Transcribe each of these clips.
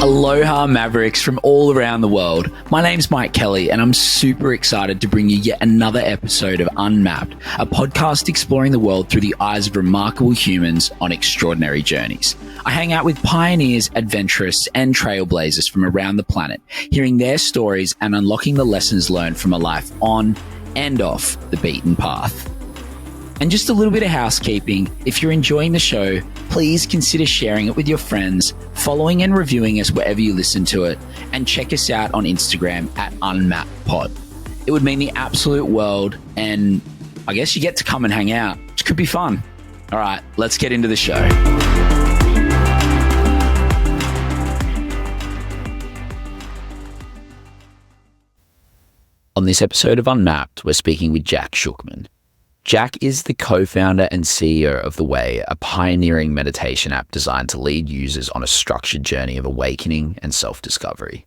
Aloha Mavericks from all around the world. My name's Mike Kelly and I'm super excited to bring you yet another episode of Unmapped, a podcast exploring the world through the eyes of remarkable humans on extraordinary journeys. I hang out with pioneers, adventurers and trailblazers from around the planet, hearing their stories and unlocking the lessons learned from a life on and off the beaten path. And just a little bit of housekeeping, if you're enjoying the show, please consider sharing it with your friends, following and reviewing us wherever you listen to it, and check us out on Instagram at UnmappedPod. It would mean the absolute world, and I guess you get to come and hang out, which could be fun. All right, let's get into the show. On this episode of Unmapped, we're speaking with Jack Shukman. Jack is the co-founder and CEO of The Way, a pioneering meditation app designed to lead users on a structured journey of awakening and self-discovery.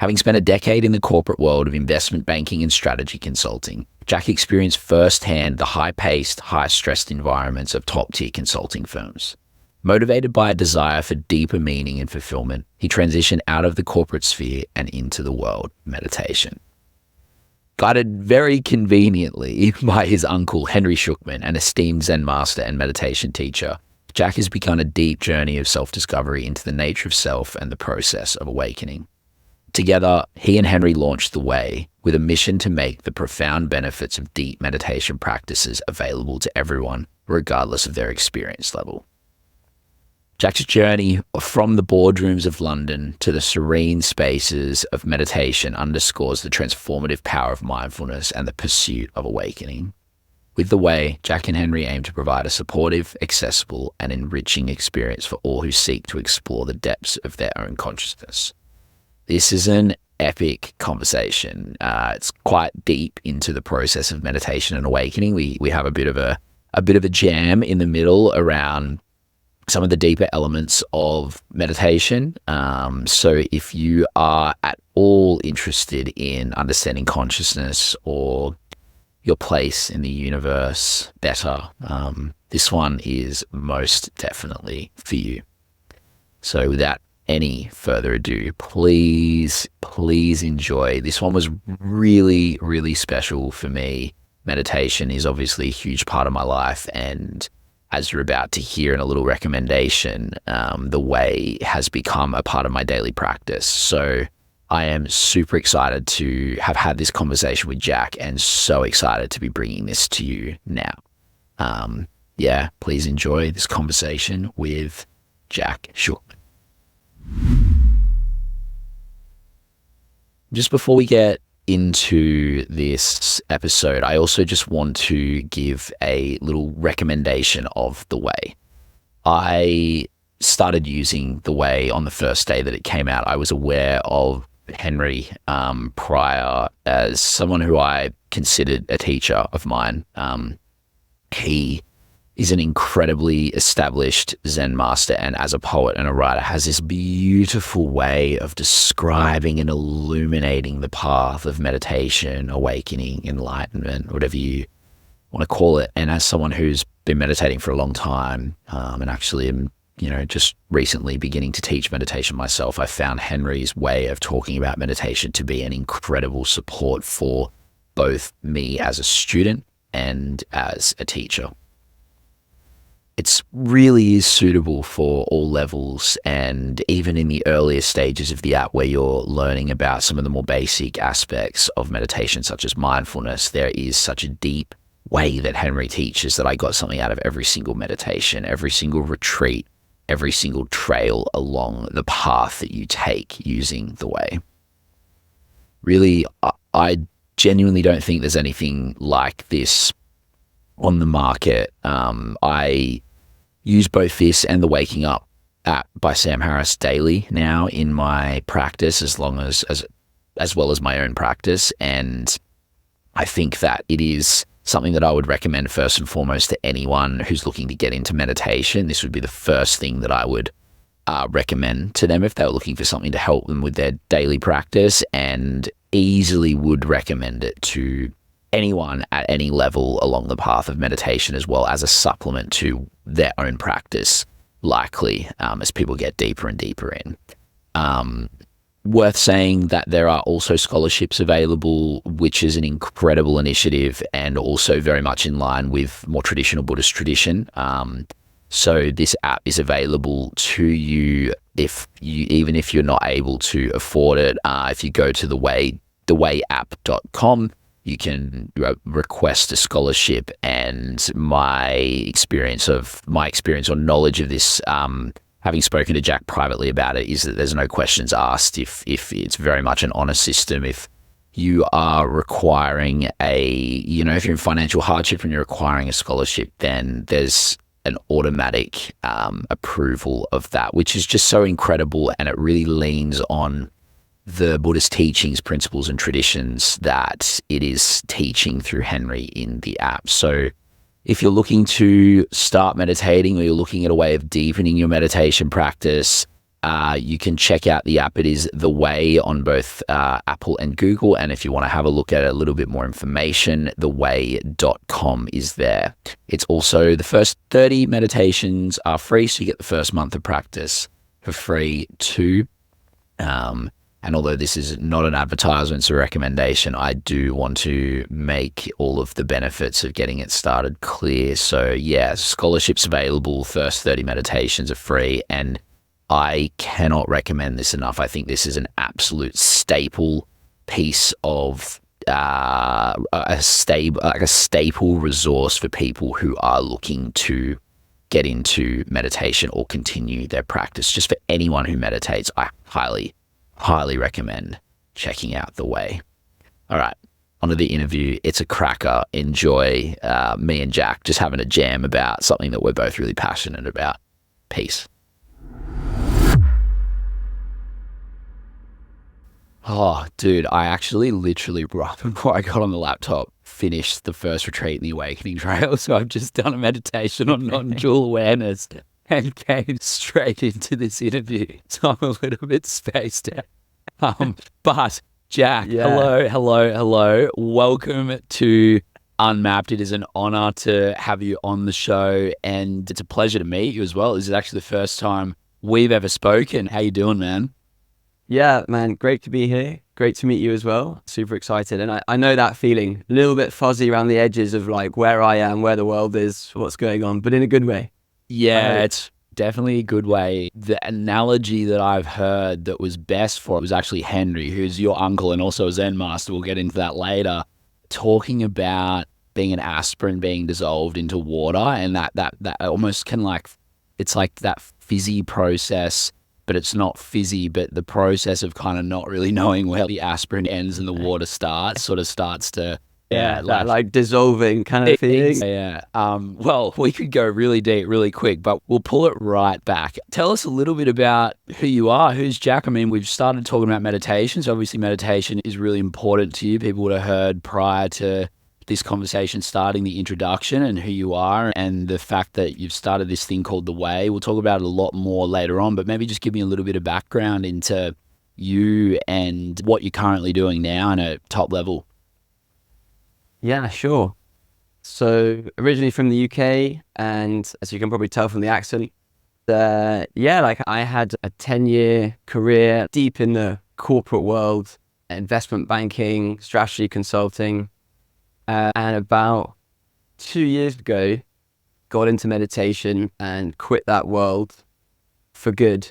Having spent a decade in the corporate world of investment banking and strategy consulting, Jack experienced firsthand the high-paced, high-stressed environments of top-tier consulting firms. Motivated by a desire for deeper meaning and fulfillment, he transitioned out of the corporate sphere and into the world of meditation. Guided very conveniently by his uncle, Henry Shukman, an esteemed Zen master and meditation teacher, Jack has begun a deep journey of self-discovery into the nature of self and the process of awakening. Together, he and Henry launched The Way with a mission to make the profound benefits of deep meditation practices available to everyone, regardless of their experience level. Jack's journey from the boardrooms of London to the serene spaces of meditation underscores the transformative power of mindfulness and the pursuit of awakening. With The Way, Jack and Henry aim to provide a supportive, accessible, and enriching experience for all who seek to explore the depths of their own consciousness. This is an epic conversation. It's quite deep into the process of meditation and awakening. We have a bit of a jam in the middle around some of the deeper elements of meditation. So if you are at all interested in understanding consciousness or your place in the universe better, this one is most definitely for you. So without any further ado, please enjoy. This one was really, really special for me. Meditation is obviously a huge part of my life, and as you're about to hear in a little recommendation, The Way has become a part of my daily practice. So I am super excited to have had this conversation with Jack and so excited to be bringing this to you now. Please enjoy this conversation with Jack Shukman. Just before we get into this episode, I also just want to give a little recommendation of The Way. I started using The Way on the first day that it came out. I was aware of Henry prior as someone who I considered a teacher of mine. He is an incredibly established Zen master, and as a poet and a writer has this beautiful way of describing and illuminating the path of meditation, awakening, enlightenment, whatever you want to call it. And as someone who's been meditating for a long time, and actually am, just recently beginning to teach meditation myself, I found Henry's way of talking about meditation to be an incredible support for both me as a student and as a teacher. It really is suitable for all levels, and even in the earlier stages of the app where you're learning about some of the more basic aspects of meditation, such as mindfulness, there is such a deep way that Henry teaches that I got something out of every single meditation, every single retreat, every single trail along the path that you take using The Way. Really, I genuinely don't think there's anything like this on the market. I use both this and the Waking Up app by Sam Harris daily now in my practice, as well as my own practice. And I think that it is something that I would recommend first and foremost to anyone who's looking to get into meditation. This would be the first thing that I would recommend to them if they were looking for something to help them with their daily practice, and easily would recommend it to anyone at any level along the path of meditation, as well as a supplement to their own practice, likely as people get deeper and deeper in. Worth saying that there are also scholarships available, which is an incredible initiative and also very much in line with more traditional Buddhist tradition. So this app is available to you even if you're not able to afford it. If you go to thewayapp.com, you can request a scholarship. And my experience or knowledge of this, having spoken to Jack privately about it, is that there's no questions asked. If it's very much an honor system. If you are requiring if you're in financial hardship and you're requiring a scholarship, then there's an automatic approval of that, which is just so incredible. And it really leans on the Buddhist teachings, principles, and traditions that it is teaching through Henry in the app. So if you're looking to start meditating or you're looking at a way of deepening your meditation practice, you can check out the app. It is The Way on both Apple and Google. And if you want to have a look at a little bit more information, theway.com is there. It's also the first 30 meditations are free, so you get the first month of practice for free too. And although this is not an advertisement, it's a recommendation, I do want to make all of the benefits of getting it started clear. So yeah, scholarships available, first 30 meditations are free, and I cannot recommend this enough. I think this is an absolute staple piece of a staple resource for people who are looking to get into meditation or continue their practice. Just for anyone who meditates, I highly recommend checking out The Way. All right, onto the interview. It's a cracker. Enjoy me and Jack just having a jam about something that we're both really passionate about. Peace. Oh, dude, I actually literally, right before I got on the laptop, finished the first retreat in the Awakening Trail. So I've just done a meditation on non-dual awareness and came straight into this interview. So I'm a little bit spaced out. But Jack, hello. Welcome to Unmapped. It is an honor to have you on the show, and it's a pleasure to meet you as well. This is actually the first time we've ever spoken. How you doing, man? Yeah, man, great to be here. Great to meet you as well. Super excited. And I know that feeling, a little bit fuzzy around the edges of like where I am, where the world is, what's going on, but in a good way. Yeah, it's definitely a good way. The analogy that I've heard that was best for it was actually Henry, who's your uncle and also a Zen master. We'll get into that later, talking about being an aspirin being dissolved into water, and that almost can it's like that fizzy process, but it's not fizzy, but the process of kind of not really knowing where the aspirin ends and the water starts to like dissolving kind of feeling. Yeah. Well, we could go really deep, really quick, but we'll pull it right back. Tell us a little bit about who you are. Who's Jack? I mean, we've started talking about meditation, so obviously meditation is really important to you. People would have heard prior to this conversation starting the introduction and who you are and the fact that you've started this thing called The Way. We'll talk about it a lot more later on, but maybe just give me a little bit of background into you and what you're currently doing now on a top level. Yeah, sure. So originally from the UK, and as you can probably tell from the accent, I had a 10-year career deep in the corporate world, investment banking, strategy consulting, and about 2 years ago, got into meditation and quit that world for good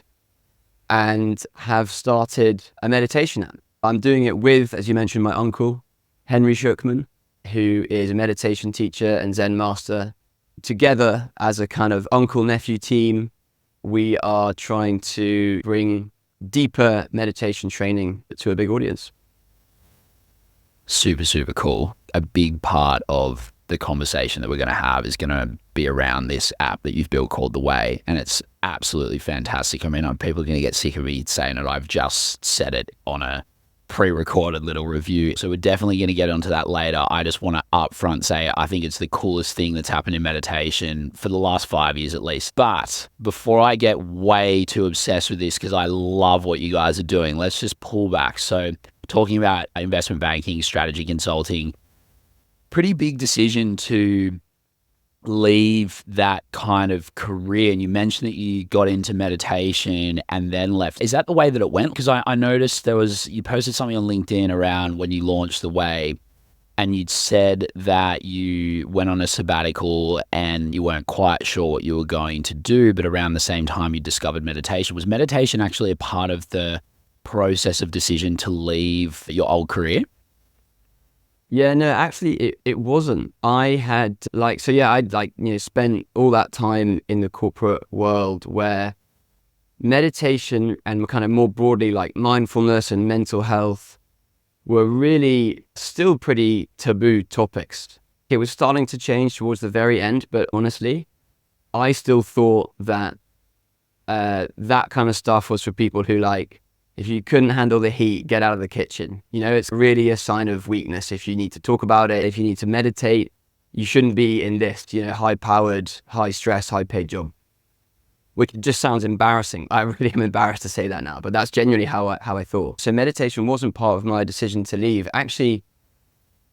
and have started a meditation app. I'm doing it with, as you mentioned, my uncle, Henry Shukman, who is a meditation teacher and Zen master. Together as a kind of uncle-nephew team, we are trying to bring deeper meditation training to a big audience. Super, super cool. A big part of the conversation that we're going to have is going to be around this app that you've built called The Way, and it's absolutely fantastic. I mean, people are going to get sick of me saying it. I've just said it on a pre-recorded little review, so we're definitely going to get onto that later. I just want to upfront say I think it's the coolest thing that's happened in meditation for the last 5 years at least. But before I get way too obsessed with this, because I love what you guys are doing, let's just pull back. So talking about investment banking, strategy consulting, pretty big decision to leave that kind of career? And you mentioned that you got into meditation and then left. Is that the way that it went? Because I noticed you posted something on LinkedIn around when you launched The Way, and you'd said that you went on a sabbatical and you weren't quite sure what you were going to do, but around the same time you discovered meditation. Was meditation actually a part of the process of decision to leave your old career? Yeah, no, actually it wasn't. I had I'd spent all that time in the corporate world where meditation and kind of more broadly like mindfulness and mental health were really still pretty taboo topics. It was starting to change towards the very end, but honestly, I still thought that that kind of stuff was for people who, like, if you couldn't handle the heat, get out of the kitchen. You know, it's really a sign of weakness if you need to talk about it, if you need to meditate. You shouldn't be in this, high-powered, high-stress, high-paid job, which just sounds embarrassing. I really am embarrassed to say that now, but that's genuinely how I thought. So meditation wasn't part of my decision to leave. Actually,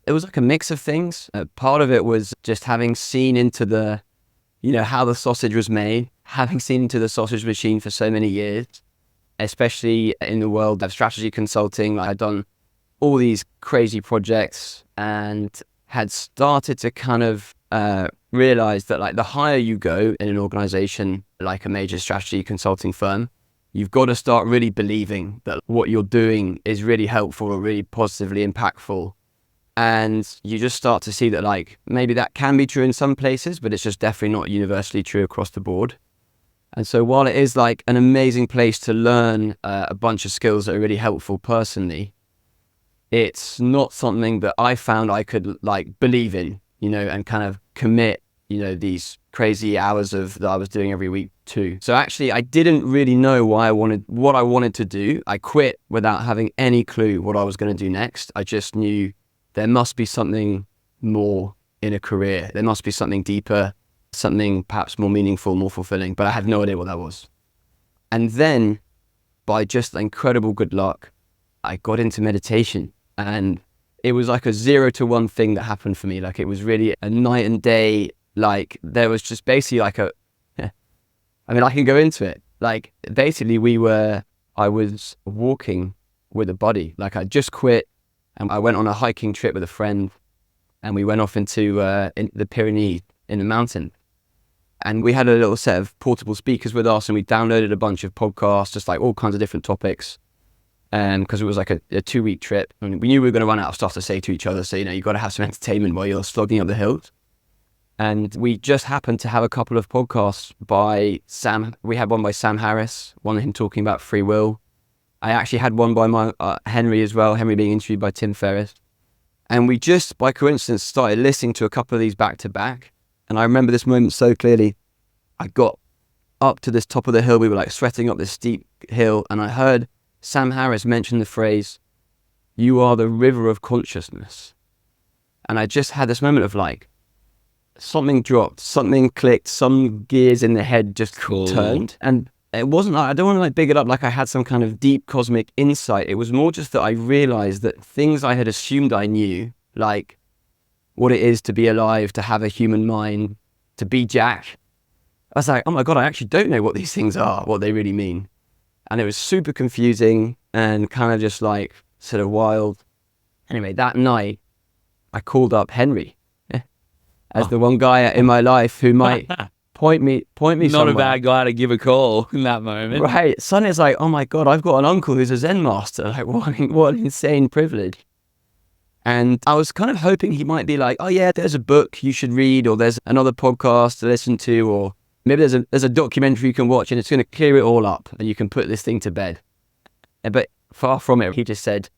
it was like a mix of things. Part of it was just having seen into how the sausage was made, having seen into the sausage machine for so many years, especially in the world of strategy consulting. I'd done all these crazy projects and had started to kind of realize that, like, the higher you go in an organization like a major strategy consulting firm, you've got to start really believing that what you're doing is really helpful or really positively impactful. And you just start to see that, like, maybe that can be true in some places, but it's just definitely not universally true across the board. And so while it is like an amazing place to learn a bunch of skills that are really helpful personally, it's not something that I found I could, like, believe in, and kind of commit, these crazy hours that I was doing every week to. So actually, I didn't really know what I wanted to do. I quit without having any clue what I was going to do next. I just knew there must be something more in a career. There must be something deeper, something perhaps more meaningful, more fulfilling, but I had no idea what that was. And then, by just incredible good luck, I got into meditation, and it was like a 0 to 1 thing that happened for me. Like, it was really a night and day. Like, there was just basically like I can go into it. Like, basically I was walking with a buddy. Like, I just quit and I went on a hiking trip with a friend, and we went off into the Pyrenees in the mountain. And we had a little set of portable speakers with us, and we downloaded a bunch of podcasts, just like all kinds of different topics. Because it was like a 2-week trip, and we knew we were going to run out of stuff to say to each other. So, you've got to have some entertainment while you're slogging up the hills. And we just happened to have a couple of podcasts by Sam. We had one by Sam Harris, one of him talking about free will. I actually had one by Henry as well, Henry being interviewed by Tim Ferriss. And we just, by coincidence, started listening to a couple of these back to back. And I remember this moment so clearly. I got up to this top of the hill. We were like sweating up this steep hill. And I heard Sam Harris mention the phrase, "You are the river of consciousness." And I just had this moment of, like, something dropped, something clicked, some gears in the head just turned. And it wasn't like, I don't want to like big it up like I had some kind of deep cosmic insight. It was more just that I realized that things I had assumed I knew, like what it is to be alive, to have a human mind, to be Jack. I was like, oh my God, I actually don't know what these things are, what they really mean. And it was super confusing and kind of just like sort of wild. Anyway, that night I called up Henry as the one guy in my life who might point me Not somewhere. a bad guy to give a call in that moment. Right. Suddenly it's like, oh my God, I've got an uncle who's a Zen master. Like, what an insane privilege. And I was kind of hoping he might be like, oh yeah, there's a book you should read, or there's another podcast to listen to, or maybe there's a documentary you can watch and it's going to clear it all up and you can put this thing to bed. But far from it, he just said,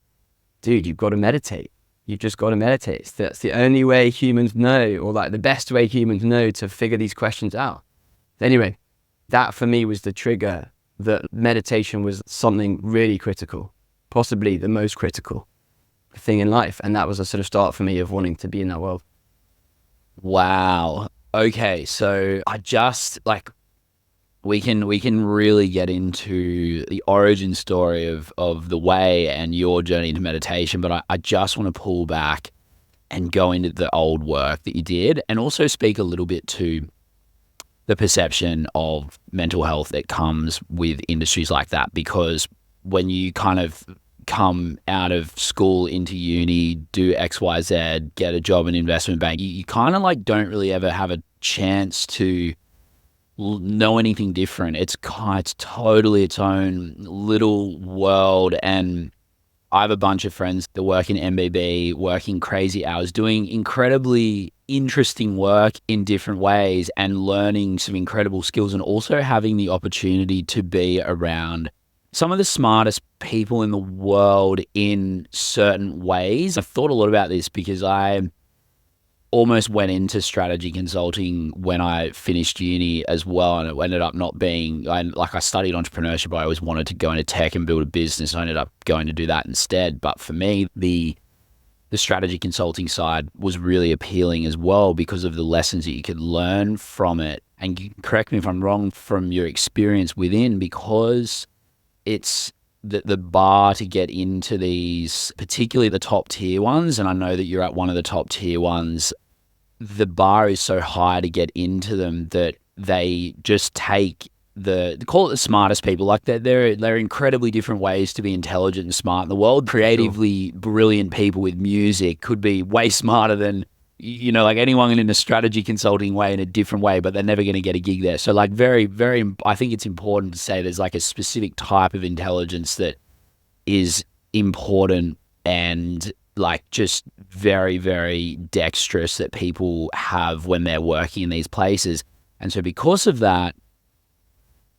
dude, you've got to meditate. You've just got to meditate. That's the only way humans know, or like the best way humans know to figure these questions out. Anyway, that for me was the trigger that meditation was something really critical, possibly the most critical thing in life. And that was a sort of start for me of wanting to be in that world. Wow. Okay. So I just like, we can really get into the origin story of the way and your journey to meditation, but I just want to pull back and go into the old work that you did, and also speak a little bit to the perception of mental health that comes with industries like that. Because when you kind of come out of school into uni, do XYZ, get a job in investment bank, you kind of like don't really ever have a chance to know anything different. It's totally its own little world. And I have a bunch of friends that work in MBB, working crazy hours, doing incredibly interesting work in different ways and learning some incredible skills, and also having the opportunity to be around some of the smartest people in the world in certain ways. I've thought a lot about this because I almost went into strategy consulting when I finished uni as well, and it ended up not being, I studied entrepreneurship, but I always wanted to go into tech and build a business. I ended up going to do that instead. But for me, the strategy consulting side was really appealing as well because of the lessons that you could learn from it. And you can correct me if I'm wrong from your experience within, because it's the bar to get into these, particularly the top tier ones, and I know that you're at one of the top tier ones, the bar is so high to get into them that they just take call it the smartest people. Like there are incredibly different ways to be intelligent and smart in the world. Creatively brilliant people with music could be way smarter than, like anyone in a strategy consulting way, in a different way, but they're never going to get a gig there. So like very, very, I think it's important to say there's like a specific type of intelligence that is important and like just very, very dexterous that people have when they're working in these places. And so because of that,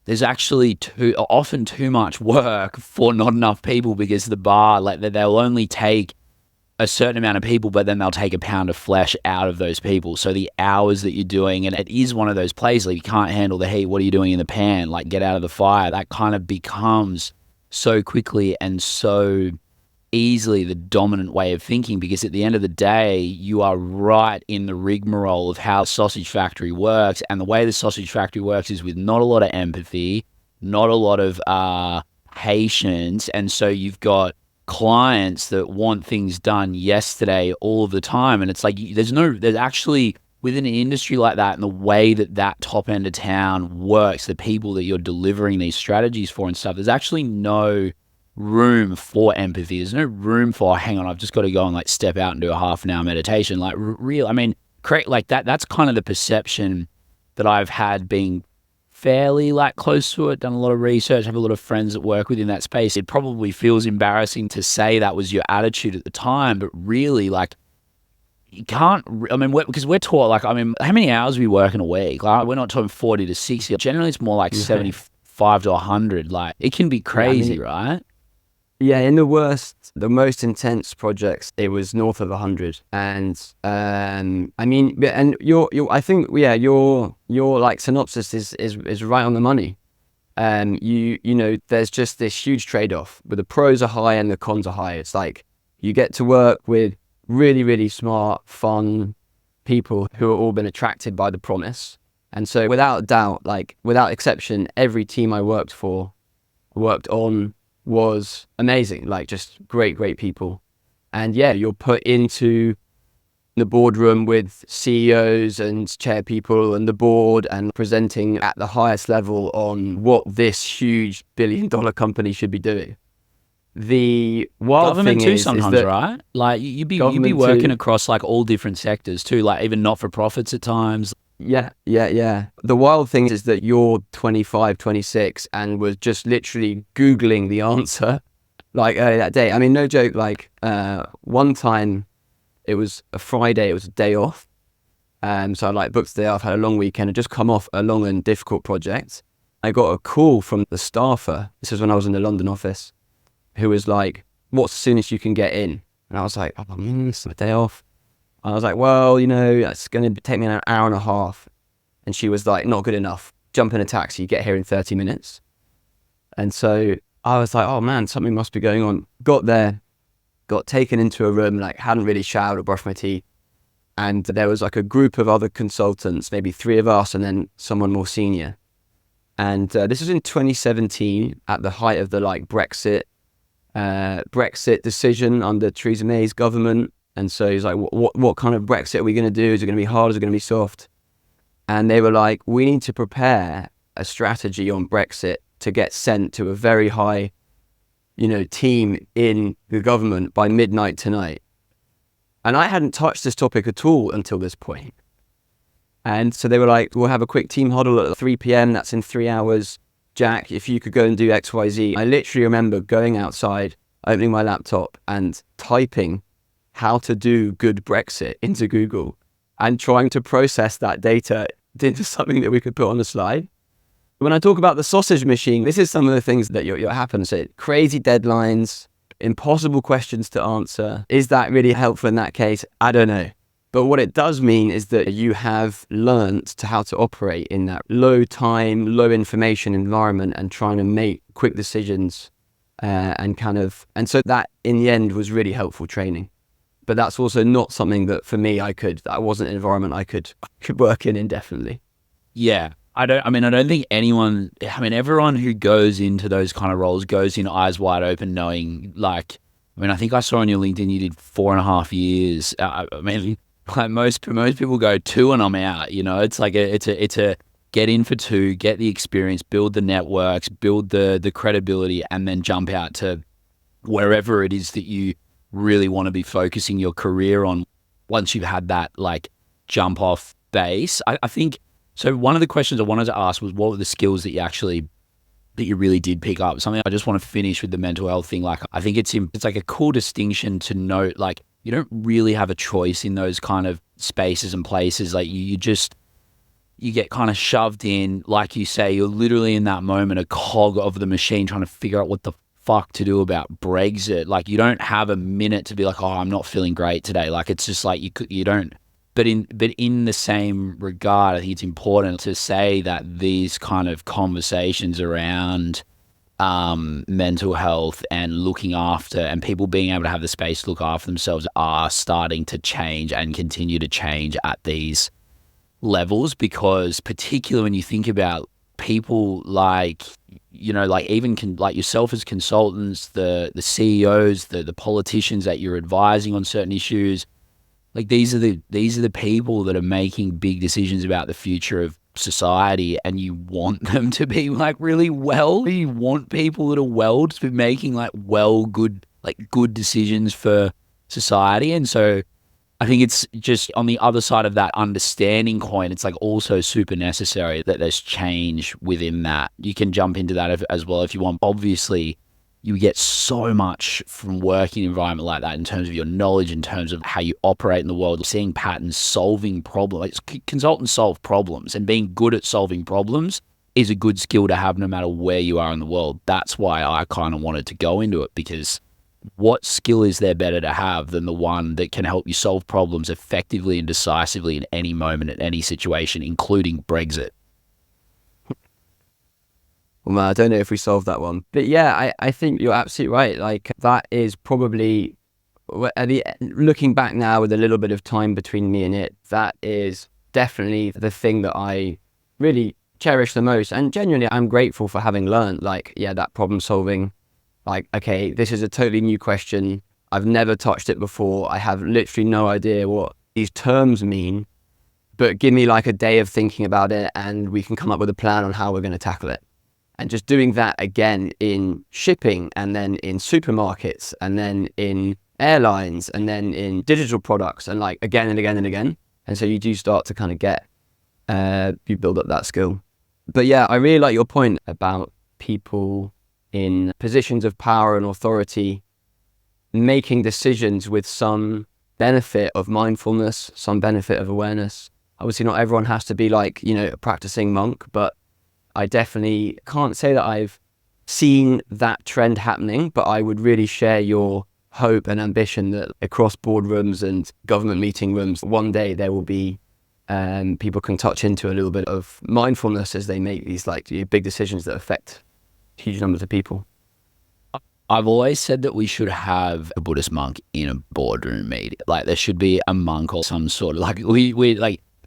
there's actually often too much work for not enough people, because the bar, like they'll only take a certain amount of people, but then they'll take a pound of flesh out of those people. So the hours that you're doing, and it is one of those places, like you can't handle the heat, what are you doing in the pan? Like get out of the fire. That kind of becomes so quickly and so easily the dominant way of thinking, because at the end of the day, you are right in the rigmarole of how a sausage factory works. And the way the sausage factory works is with not a lot of empathy, not a lot of patience. And so you've got clients that want things done yesterday all of the time. And it's like, there's actually, within an industry like that and the way that top end of town works, the people that you're delivering these strategies for and stuff, there's actually no room for empathy. There's no room for, hang on, I've just got to go and like step out and do a half an hour meditation. Like correct, like that's kind of the perception that I've had, being fairly like close to it, done a lot of research, have a lot of friends that work within that space. It probably feels embarrassing to say that was your attitude at the time, but really, like, you can't, because we're taught, like, how many hours we work in a week? Like, we're not talking 40 to 60. Generally, it's more like 75 to 100. Like, it can be crazy, right? Yeah, in the most intense projects, it was north of 100. And I think your like synopsis is right on the money. There's just this huge trade-off, but the pros are high and the cons are high. It's like you get to work with really, really smart, fun people who have all been attracted by the promise. And so without doubt, like without exception, every team I worked on was amazing, like just great people. And yeah, you're put into the boardroom with CEOs and chairpeople and the board, and presenting at the highest level on what this huge billion-dollar company should be doing. The wild government thing too is sometimes, that right? Like you'd be working across like all different sectors too, like even not-for-profits at times. Yeah. The wild thing is that you're 25, 26 and was just literally Googling the answer like earlier that day. I mean, no joke, like one time it was a Friday, it was a day off. So I like booked the day off, had a long weekend, and just come off a long and difficult project. I got a call from the staffer, this was when I was in the London office, who was like, what's the soonest you can get in? And I was like, it's a day off. I was like, well, it's going to take me an hour and a half. And she was like, not good enough. Jump in a taxi, get here in 30 minutes. And so I was like, oh man, something must be going on. Got there, got taken into a room, like hadn't really showered or brushed my teeth. And there was like a group of other consultants, maybe 3 of us and then someone more senior. And this was in 2017 at the height of the like Brexit decision under Theresa May's government. And so he's like, what kind of Brexit are we going to do? Is it going to be hard? Is it going to be soft? And they were like, we need to prepare a strategy on Brexit to get sent to a very high, team in the government by midnight tonight. And I hadn't touched this topic at all until this point. And so they were like, we'll have a quick team huddle at 3 p.m. That's in 3 hours. Jack, if you could go and do X, Y, Z. I literally remember going outside, opening my laptop and typing how to do good Brexit into Google and trying to process that data into something that we could put on the slide. When I talk about the sausage machine, this is some of the things that you're happen. So crazy deadlines, impossible questions to answer. Is that really helpful in that case? I don't know. But what it does mean is that you have learned to how to operate in that low time, low information environment and trying to make quick decisions and so that in the end was really helpful training. But that's also not something that for me, that wasn't an environment I could work in indefinitely. Yeah. I don't think everyone who goes into those kind of roles goes in eyes wide open knowing, like, I think I saw on your LinkedIn you did 4.5 years. Like most people go 2 and I'm out, it's like it's a get in for 2, get the experience, build the networks, build the credibility, and then jump out to wherever it is that you really want to be focusing your career on once you've had that like jump off base. I think, so one of the questions I wanted to ask was what were the skills that you really did pick up? Something I just want to finish with the mental health thing. Like, I think it's like a cool distinction to note, like, you don't really have a choice in those kind of spaces and places. Like you get kind of shoved in, like you say, you're literally in that moment, a cog of the machine trying to figure out what the fuck to do about Brexit. Like you don't have a minute to be like, oh, I'm not feeling great today. Like it's just like you don't. But in the same regard, I think it's important to say that these kind of conversations around mental health and looking after and people being able to have the space to look after themselves are starting to change and continue to change at these levels, because particularly when you think about people like, like even like yourself as consultants, the CEOs, the politicians that you're advising on certain issues, like these are the people that are making big decisions about the future of society, and you want them to be like really well. You want people that are well to be making like good decisions for society. And so I think it's just on the other side of that understanding coin, it's like also super necessary that there's change within that. You can jump into that as well if you want. Obviously, you get so much from working in an environment like that in terms of your knowledge, in terms of how you operate in the world, seeing patterns, solving problems. Consultants solve problems, and being good at solving problems is a good skill to have no matter where you are in the world. That's why I kind of wanted to go into it, because what skill is there better to have than the one that can help you solve problems effectively and decisively in any moment, in any situation, including Brexit? Well, I don't know if we solved that one. But yeah, I think you're absolutely right. Like that is probably, looking back now with a little bit of time between me and it, that is definitely the thing that I really cherish the most. And genuinely, I'm grateful for having learned, like, that problem solving. Like, okay, this is a totally new question. I've never touched it before. I have literally no idea what these terms mean, but give me like a day of thinking about it and we can come up with a plan on how we're going to tackle it. And just doing that again in shipping, and then in supermarkets, and then in airlines, and then in digital products, and like again and again and again. And so you do start to kind of you build up that skill. But yeah, I really like your point about people in positions of power and authority making decisions with some benefit of mindfulness, some benefit of awareness. Obviously not everyone has to be like, a practicing monk, but I definitely can't say that I've seen that trend happening, but I would really share your hope and ambition that across boardrooms and government meeting rooms, one day there will be people can touch into a little bit of mindfulness as they make these like big decisions that affect huge numbers of people. I've always said that we should have a Buddhist monk in a boardroom meeting. Like there should be a monk or some sort of like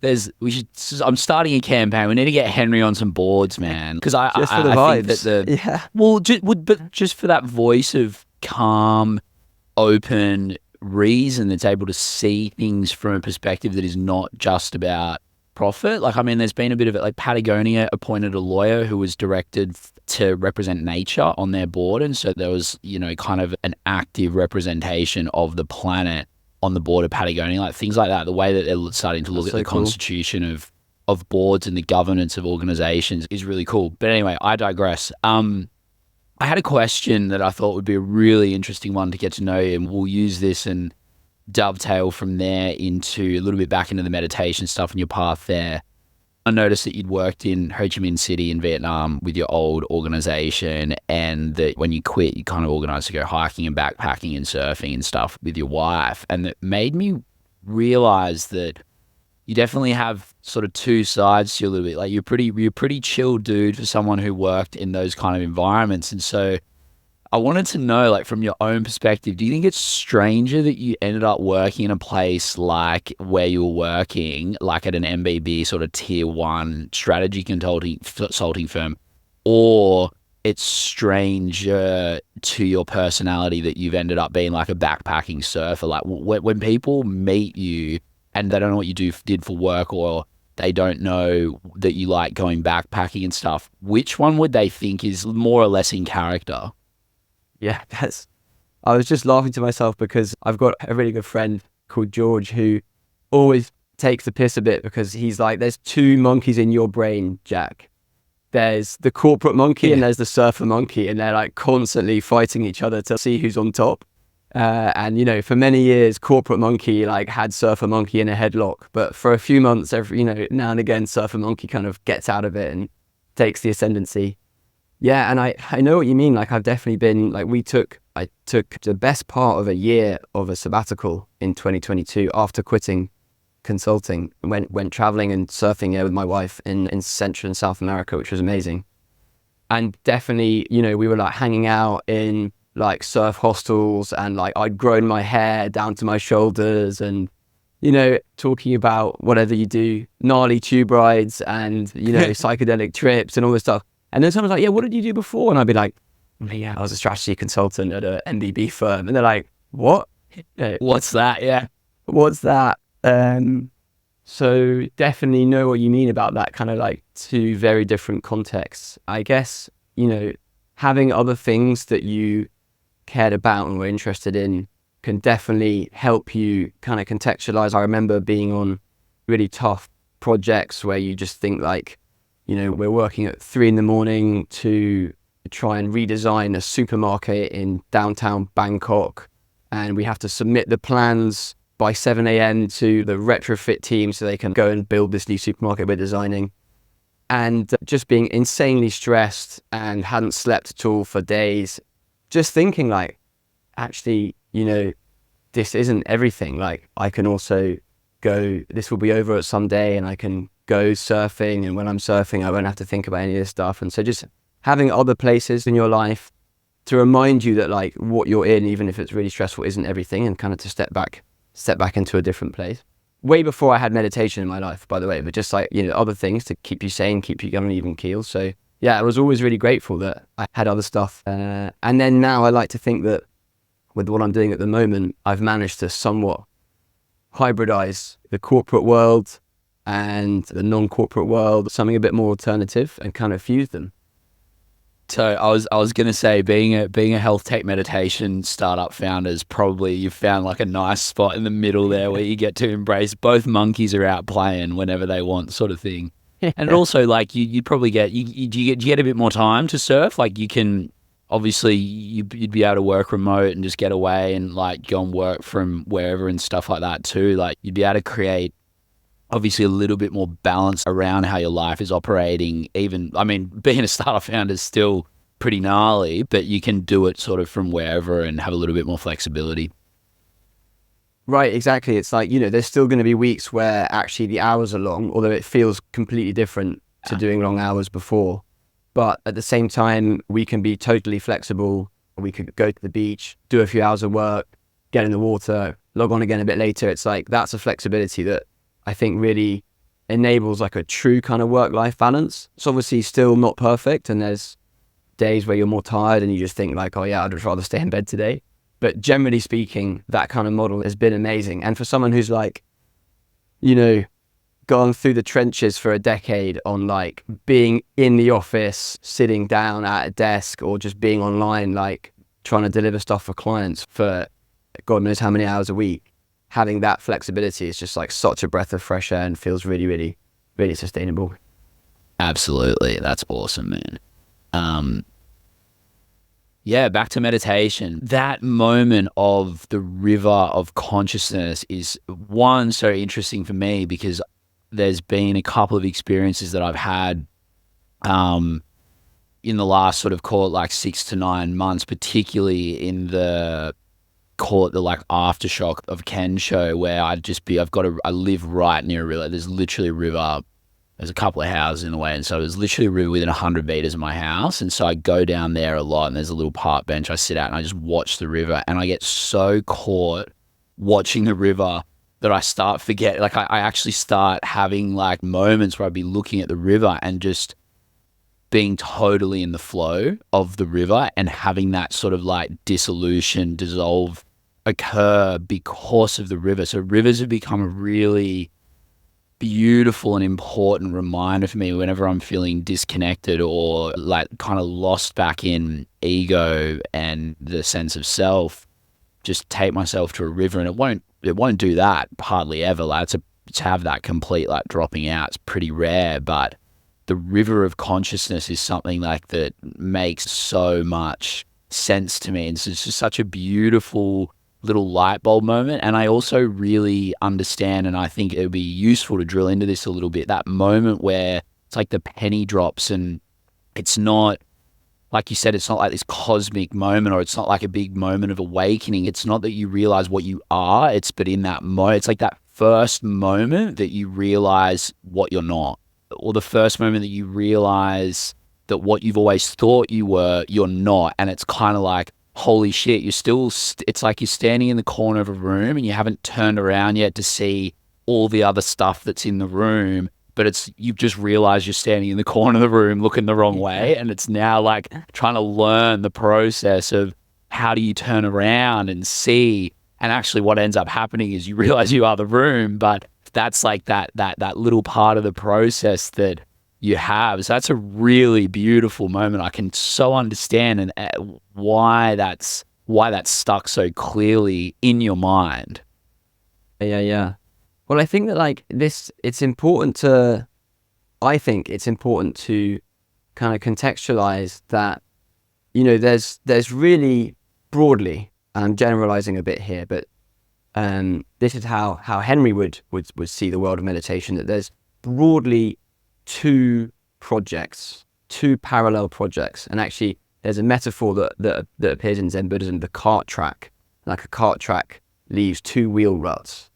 I'm starting a campaign. We need to get Henry on some boards, man. Because I for the vibes. Think that but just for that voice of calm, open, reason that's able to see things from a perspective that is not just about profit. Like, I mean, there's been a bit of it, like Patagonia appointed a lawyer who was directed to represent nature on their board. And so there was, kind of an active representation of the planet on the board of Patagonia, like things like that. The way that they're starting to look at the constitution of boards and the governance of organizations is really cool. But anyway, I digress. I had a question that I thought would be a really interesting one to get to know you, and we'll use this and dovetail from there into a little bit back into the meditation stuff and your path there. I noticed that you'd worked in Ho Chi Minh City in Vietnam with your old organization, and that when you quit, you kind of organized to go hiking and backpacking and surfing and stuff with your wife. And that made me realize that you definitely have sort of two sides to you a little bit. Like you're a pretty chill dude for someone who worked in those kind of environments. And so I wanted to know, like, from your own perspective, do you think it's stranger that you ended up working in a place like where you were working, like at an MBB sort of tier one strategy consulting firm, or it's stranger to your personality that you've ended up being like a backpacking surfer? Like when people meet you and they don't know what you did for work, or they don't know that you like going backpacking and stuff, which one would they think is more or less in character? Yeah, I was just laughing to myself because I've got a really good friend called George who always takes the piss a bit, because he's like, there's two monkeys in your brain, Jack. There's the corporate monkey and there's the surfer monkey, and they're like constantly fighting each other to see who's on top. And for many years, corporate monkey like had surfer monkey in a headlock, but for a few months, now and again, surfer monkey kind of gets out of it and takes the ascendancy. Yeah, and I know what you mean. Like, I've definitely been like, I took the best part of a year of a sabbatical in 2022 after quitting consulting, and went traveling and surfing with my wife in Central and South America, which was amazing. And definitely, we were like hanging out in like surf hostels, and like I'd grown my hair down to my shoulders, and talking about whatever you do, gnarly tube rides and psychedelic trips and all this stuff. And then someone's like, yeah, what did you do before? And I'd be like, yeah, I was a strategy consultant at a MBB firm. And they're like, what? What's that? Yeah. What's that? So definitely know what you mean about that, kind of like two very different contexts. I guess, having other things that you cared about and were interested in can definitely help you kind of contextualize. I remember being on really tough projects where you just think like, we're working at 3 a.m. to try and redesign a supermarket in downtown Bangkok, and we have to submit the plans by 7 a.m. to the retrofit team so they can go and build this new supermarket we're designing. And just being insanely stressed and hadn't slept at all for days, just thinking like, actually, this isn't everything. Like, I can also go, this will be over at some day, and I can go surfing, and when I'm surfing, I won't have to think about any of this stuff. And so just having other places in your life to remind you that like what you're in, even if it's really stressful, isn't everything, and kind of to step back into a different place. Way before I had meditation in my life, by the way, but just like, other things to keep you sane, keep you on an even keel. So yeah, I was always really grateful that I had other stuff. And then now I like to think that with what I'm doing at the moment, I've managed to somewhat hybridize the corporate world and the non-corporate world, something a bit more alternative, and kind of fuse them. So I was going to say, being a health tech meditation startup founder is probably, you've found like a nice spot in the middle there where you get to embrace both monkeys are out playing whenever they want, sort of thing. And also, like, you'd probably get, do you get a bit more time to surf? Like, you can, obviously you'd be able to work remote and just get away and like go and work from wherever and stuff like that too. Like, you'd be able to create obviously a little bit more balance around how your life is operating. Even, I mean, being a startup founder is still pretty gnarly, but you can do it sort of from wherever and have a little bit more flexibility. Right, exactly. It's like, there's still going to be weeks where actually the hours are long, although it feels completely different to doing long hours before. But at the same time, we can be totally flexible. We could go to the beach, do a few hours of work, get in the water, log on again a bit later. It's like, that's a flexibility that I think really enables like a true kind of work-life balance. It's obviously still not perfect, and there's days where you're more tired and you just think like, oh yeah, I'd just rather stay in bed today. But generally speaking, that kind of model has been amazing. And for someone who's like, you know, gone through the trenches for a decade on like being in the office, sitting down at a desk, or just being online, like trying to deliver stuff for clients for God knows how many hours a week, having that flexibility is just like such a breath of fresh air and feels really, really, really sustainable. Absolutely. That's awesome, man. Yeah, back to meditation. That moment of the river of consciousness is one so interesting for me because there's been a couple of experiences that I've had in the last sort of call it like 6 to 9 months, particularly in the call it the like aftershock of Ken show where I live right near a river. There's literally a river. There's a couple of houses in the way. And so there's literally a river within 100 meters of my house. And so I go down there a lot and there's a little park bench. I sit out and I just watch the river and I get so caught watching the river that I start forget. Like I actually start having like moments where I'd be looking at the river and just being totally in the flow of the river and having that sort of like dissolution, dissolve occur because of the river. So rivers have become a really beautiful and important reminder for me whenever I'm feeling disconnected or like kind of lost back in ego and the sense of self. Just take myself to a river and it won't do that hardly ever. Like to have that complete like dropping out, it's pretty rare, but the river of consciousness is something like that makes so much sense to me. And it's just such a beautiful little light bulb moment. And I also really understand, and I think it would be useful to drill into this a little bit, that moment where it's like the penny drops and it's not, like you said, it's not like this cosmic moment or it's not like a big moment of awakening. It's not that you realize what you are, but in that moment, it's like that first moment that you realize what you're not, or the first moment that you realize that what you've always thought you were, you're not. And it's kind of like, holy shit, it's like you're standing in the corner of a room and you haven't turned around yet to see all the other stuff that's in the room, but you've just realized you're standing in the corner of the room looking the wrong way. And it's now like trying to learn the process of how do you turn around and see. And actually what ends up happening is you realize you are the room, but that's like that little part of the process that you have. So that's a really beautiful moment. I can so understand and why that's stuck so clearly in your mind. Yeah. Well, I think that like this, I think it's important to kind of contextualize that, you know, there's really broadly, and I'm generalizing a bit here, but this is how Henry would see the world of meditation, that there's broadly two parallel projects. And actually there's a metaphor that appears in Zen Buddhism, the cart track. Like a cart track leaves two wheel ruts.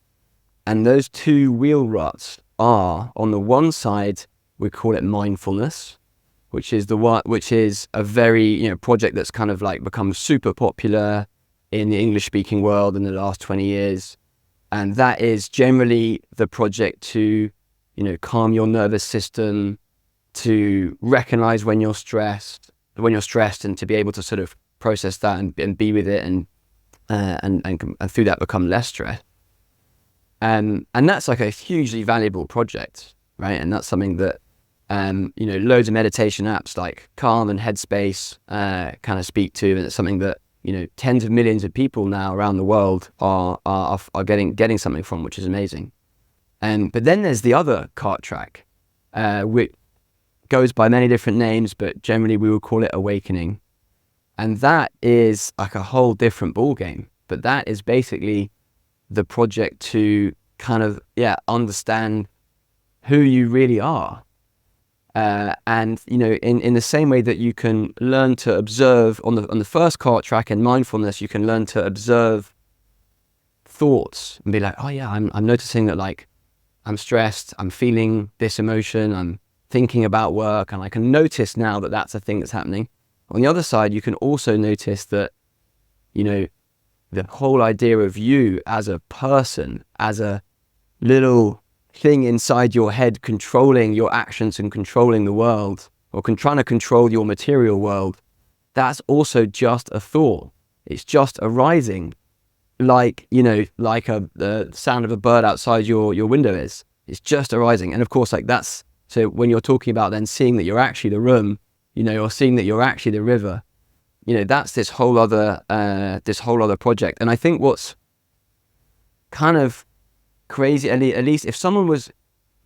And those two wheel ruts are, on the one side, we call it mindfulness, which is a very, project that's kind of like become super popular in the English speaking world in the last 20 years. And that is generally the project to calm your nervous system, to recognize when you're stressed, and to be able to sort of process that and be with it and through that become less stressed. And that's like a hugely valuable project, right? And that's something that, loads of meditation apps like Calm and Headspace kind of speak to. And it's something that, tens of millions of people now around the world are getting something from, which is amazing. But then there's the other cart track, which goes by many different names, but generally we would call it awakening. And that is like a whole different ballgame. But that is basically the project to kind of, understand who you really are. And, in the same way that you can learn to observe on the first cart track in mindfulness, you can learn to observe thoughts and be like, oh yeah, I'm noticing that like, I'm stressed, I'm feeling this emotion, I'm thinking about work, and I can notice now that that's a thing that's happening. On the other side, you can also notice that, the whole idea of you as a person, as a little thing inside your head controlling your actions and controlling the world, or trying to control your material world, that's also just a thought. It's just arising, like, like the sound of a bird outside your window is. It's just arising. And of course, like that's, so when you're talking about then seeing that you're actually the room, or seeing that you're actually the river, that's this whole other project. And I think what's kind of crazy, at least if someone was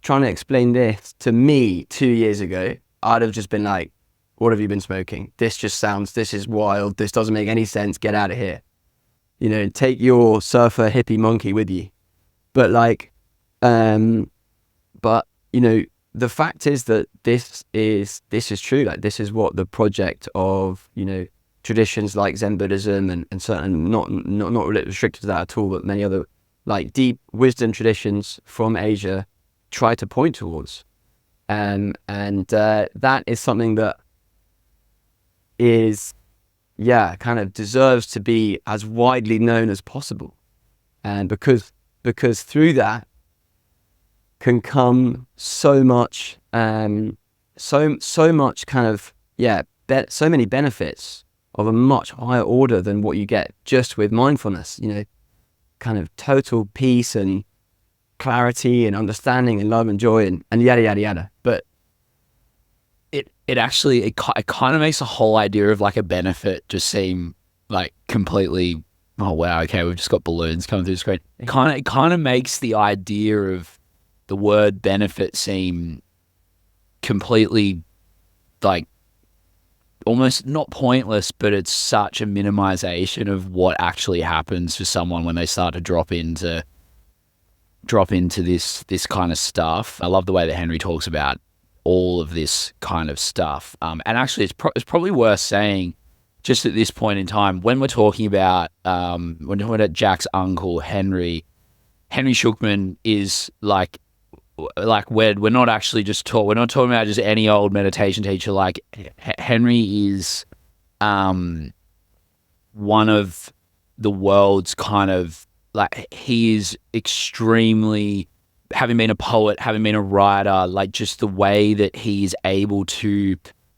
trying to explain this to me 2 years ago, I'd have just been like, what have you been smoking? This is wild. This doesn't make any sense. Get out of here. Take your surfer hippie monkey with you. But like, but the fact is that this is true. Like, this is what the project of, traditions like Zen Buddhism and certain, not restricted to that at all, but many other like deep wisdom traditions from Asia try to point towards. And that is something that is, kind of deserves to be as widely known as possible. And because through that can come so much, so much kind of, so many benefits of a much higher order than what you get just with mindfulness, kind of total peace and clarity and understanding and love and joy and yada, yada, yada. But it actually, it kind of makes the whole idea of like a benefit just seem like completely, oh wow, okay, we've just got balloons coming through the screen. It kind of makes the idea of the word benefit seem completely like almost not pointless, but it's such a minimization of what actually happens for someone when they start to drop into this kind of stuff. I love the way that Henry talks about all of this kind of stuff. And actually, it's probably worth saying, just at this point in time, when we're talking about Jack's uncle Henry Shukman is like we're not actually just we're not talking about just any old meditation teacher. Like Henry is one of the world's kind of, like, he is extremely, having been a poet, having been a writer, like just the way that he is able to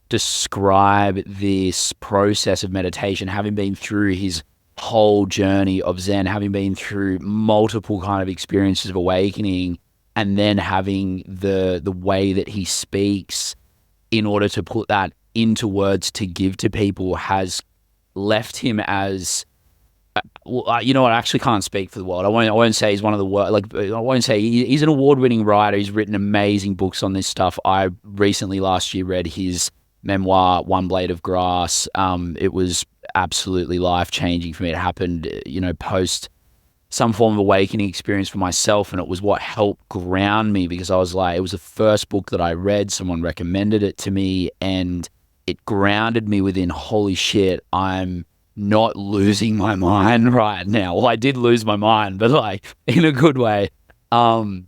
describe this process of meditation, having been through his whole journey of Zen, having been through multiple kind of experiences of awakening, and then having the way that he speaks in order to put that into words to give to people has left him as, you know what, I actually can't speak for the world. I won't say he's one of the world. Like, I won't say he's an award-winning writer. He's written amazing books on this stuff. I recently last year read his memoir, One Blade of Grass. It was absolutely life-changing for me. It happened, post some form of awakening experience for myself, and it was what helped ground me, because I was like, it was the first book that I read. Someone recommended it to me, and it grounded me within, holy shit, I'm not losing my mind right now. Well, I did lose my mind, but like in a good way. And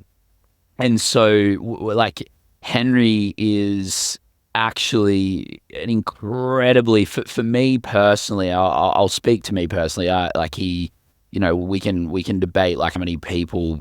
so like Henry is actually an incredibly, for me personally, I'll speak to me personally. Like he, we can debate like how many people,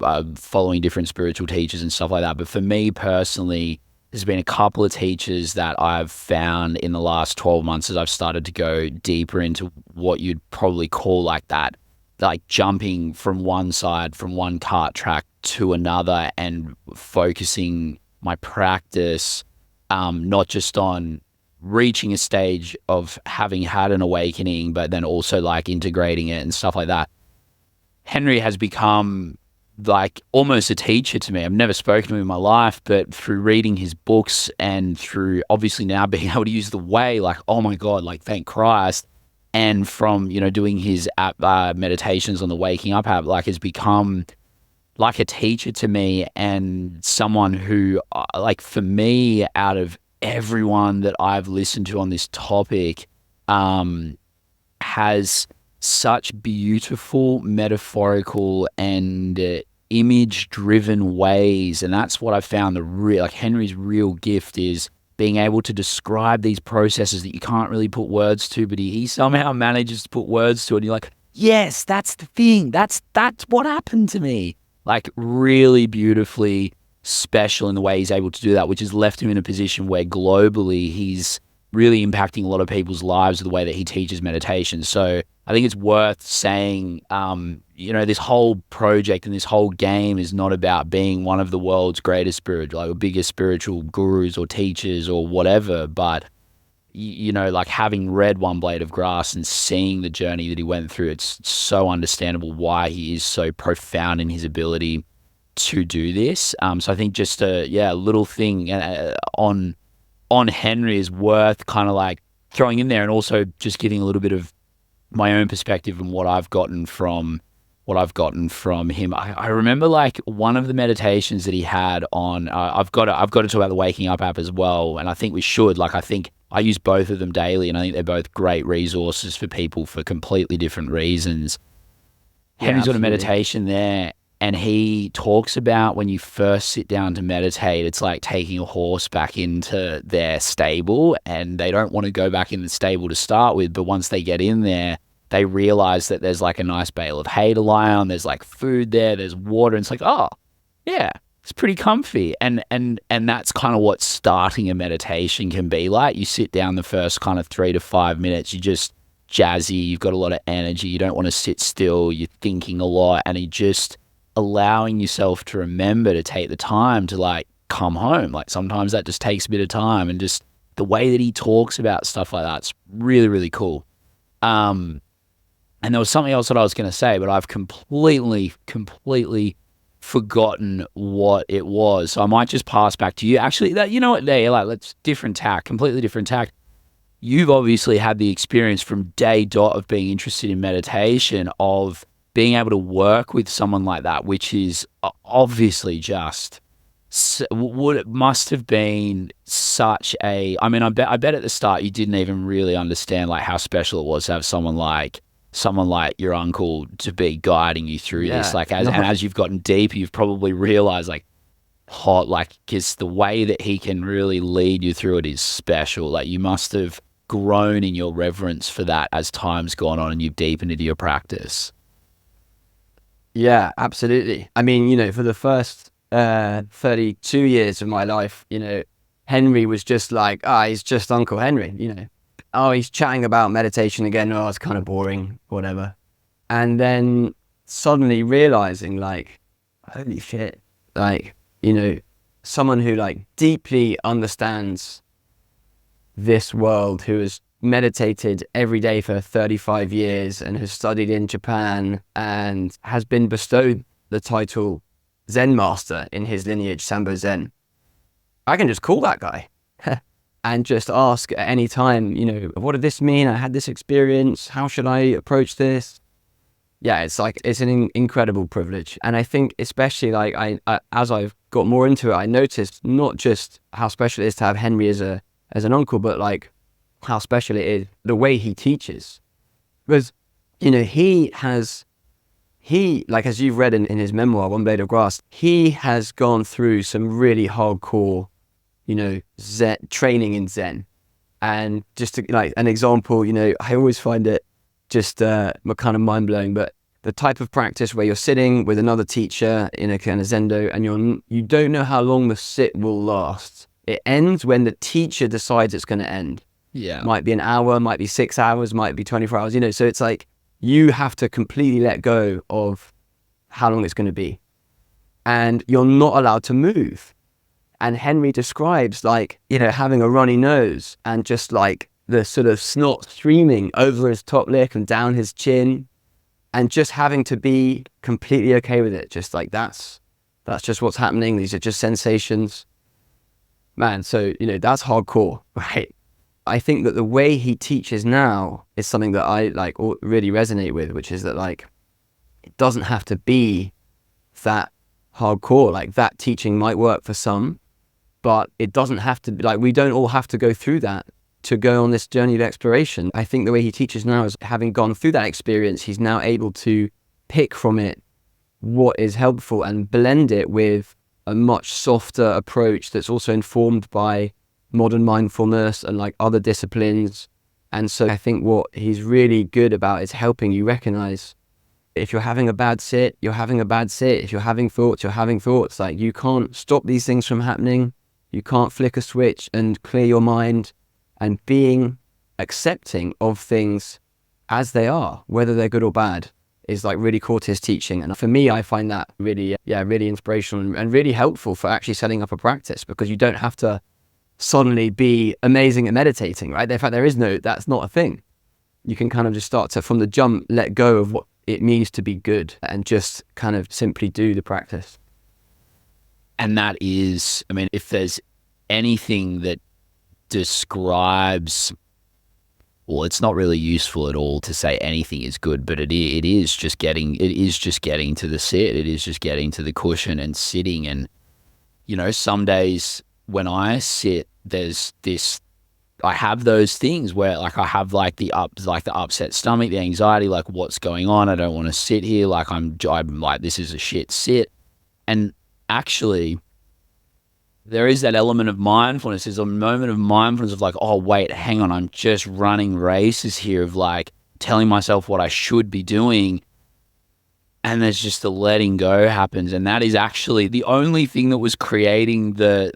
are following different spiritual teachers and stuff like that. But for me personally, there's been a couple of teachers that I've found in the last 12 months as I've started to go deeper into what you'd probably call like that, like jumping from one side, from one cart track to another, and focusing my practice not just on reaching a stage of having had an awakening, but then also like integrating it and stuff like that. Henry has become like almost a teacher to me. I've never spoken to him in my life, but through reading his books and through obviously now being able to use the way, like, oh my God, like thank Christ. And from, doing his app, meditations on the Waking Up app, like has become like a teacher to me, and someone who, like for me, out of everyone that I've listened to on this topic, has such beautiful, metaphorical, and image-driven ways. And that's what I found like Henry's real gift is being able to describe these processes that you can't really put words to, but he somehow manages to put words to it. And you're like, yes, that's the thing. That's what happened to me. Like really beautifully special in the way he's able to do that, which has left him in a position where globally he's really impacting a lot of people's lives with the way that he teaches meditation. So I think it's worth saying, this whole project and this whole game is not about being one of the world's greatest spiritual, or biggest spiritual gurus or teachers or whatever, but like having read One Blade of Grass and seeing the journey that he went through, it's so understandable why he is so profound in his ability to do this. So I think just a little thing on Henry is worth kind of like throwing in there, and also just giving a little bit of my own perspective and what I've gotten from him. I remember like one of the meditations that he had on. I've got to talk about the Waking Up app as well, and I think we should. Like I think I use both of them daily, and I think they're both great resources for people for completely different reasons. Yeah, Henry's got a absolutely. meditation there, and he talks about when you first sit down to meditate, it's like taking a horse back into their stable, and they don't want to go back in the stable to start with, but once they get in there, they realize that there's like a nice bale of hay to lie on, there's like food there, there's water, and it's like, oh, yeah, it's pretty comfy. And that's kind of what starting a meditation can be like. You sit down the first kind of 3 to 5 minutes, you just jazzy, you've got a lot of energy, you don't want to sit still, you're thinking a lot, and you just allowing yourself to remember to take the time to like come home. Like sometimes that just takes a bit of time, and just the way that he talks about stuff like that's really, really cool. And there was something else that I was going to say, but I've completely forgotten what it was. So I might just pass back to you. Actually, let's completely different tack. You've obviously had the experience from day dot of being interested in meditation, of being able to work with someone like that, which is obviously just must have been such a. I mean, I bet at the start you didn't even really understand like how special it was to have someone like your uncle to be guiding you through this. Like and as you've gotten deeper, you've probably realized because the way that he can really lead you through it is special. Like you must have grown in your reverence for that as time's gone on and you've deepened into your practice. Yeah, absolutely. I mean, for the first 32 years of my life, Henry was just like, he's just Uncle Henry, Oh, he's chatting about meditation again. Oh, it's kind of boring, whatever. And then suddenly realizing like, holy shit, like, someone who like deeply understands this world, who has meditated every day for 35 years and has studied in Japan and has been bestowed the title Zen Master in his lineage, Sambo Zen. I can just call that guy and just ask at any time, what did this mean? I had this experience. How should I approach this? Yeah, it's an incredible privilege. And I think especially like I as I've got more into it, I noticed not just how special it is to have Henry as an uncle, but like how special it is the way he teaches. Because, he, like as you've read in his memoir, One Blade of Grass, he has gone through some really hardcore, Zen training in Zen. And just to, like an example, I always find it just kind of mind blowing, but the type of practice where you're sitting with another teacher in a kind of Zendo and you don't know how long the sit will last. It ends when the teacher decides it's going to end. Yeah. Might be an hour, might be 6 hours, might be 24 hours, so it's like you have to completely let go of how long it's going to be. And you're not allowed to move. And Henry describes like, having a runny nose and just like the sort of snot streaming over his top lip and down his chin, and just having to be completely okay with it. Just like, that's just what's happening. These are just sensations. Man, so, that's hardcore, right? I think that the way he teaches now is something that I like really resonate with, which is that like, it doesn't have to be that hardcore. Like that teaching might work for some, but it doesn't have to be like, we don't all have to go through that to go on this journey of exploration. I think the way he teaches now is, having gone through that experience, he's now able to pick from it what is helpful and blend it with a much softer approach that's also informed by modern mindfulness and like other disciplines. And so I think what he's really good about is helping you recognize if you're having a bad sit, you're having a bad sit. If you're having thoughts, you're having thoughts. Like you can't stop these things from happening. You can't flick a switch and clear your mind and being accepting of things as they are, whether they're good or bad, is like really core to his teaching. And for me, I find that really, really inspirational and really helpful for actually setting up a practice, because you don't have to suddenly be amazing at meditating, right? In fact, that's not a thing. You can kind of just start to, from the jump, let go of what it means to be good and just kind of simply do the practice. And that is, I mean, if there's anything that describes, well, it's not really useful at all to say anything is good, but it is just getting to the sit. It is just getting to the cushion and sitting. And, some days when I sit, there's this, I have those things where like I have like the upset stomach, the anxiety, like what's going on? I don't want to sit here. Like I'm like, this is a shit sit. And actually, there is that element of mindfulness. There's a moment of mindfulness of like, oh, wait, hang on. I'm just running races here of like telling myself what I should be doing. And there's just the letting go happens. And that is actually the only thing that was creating the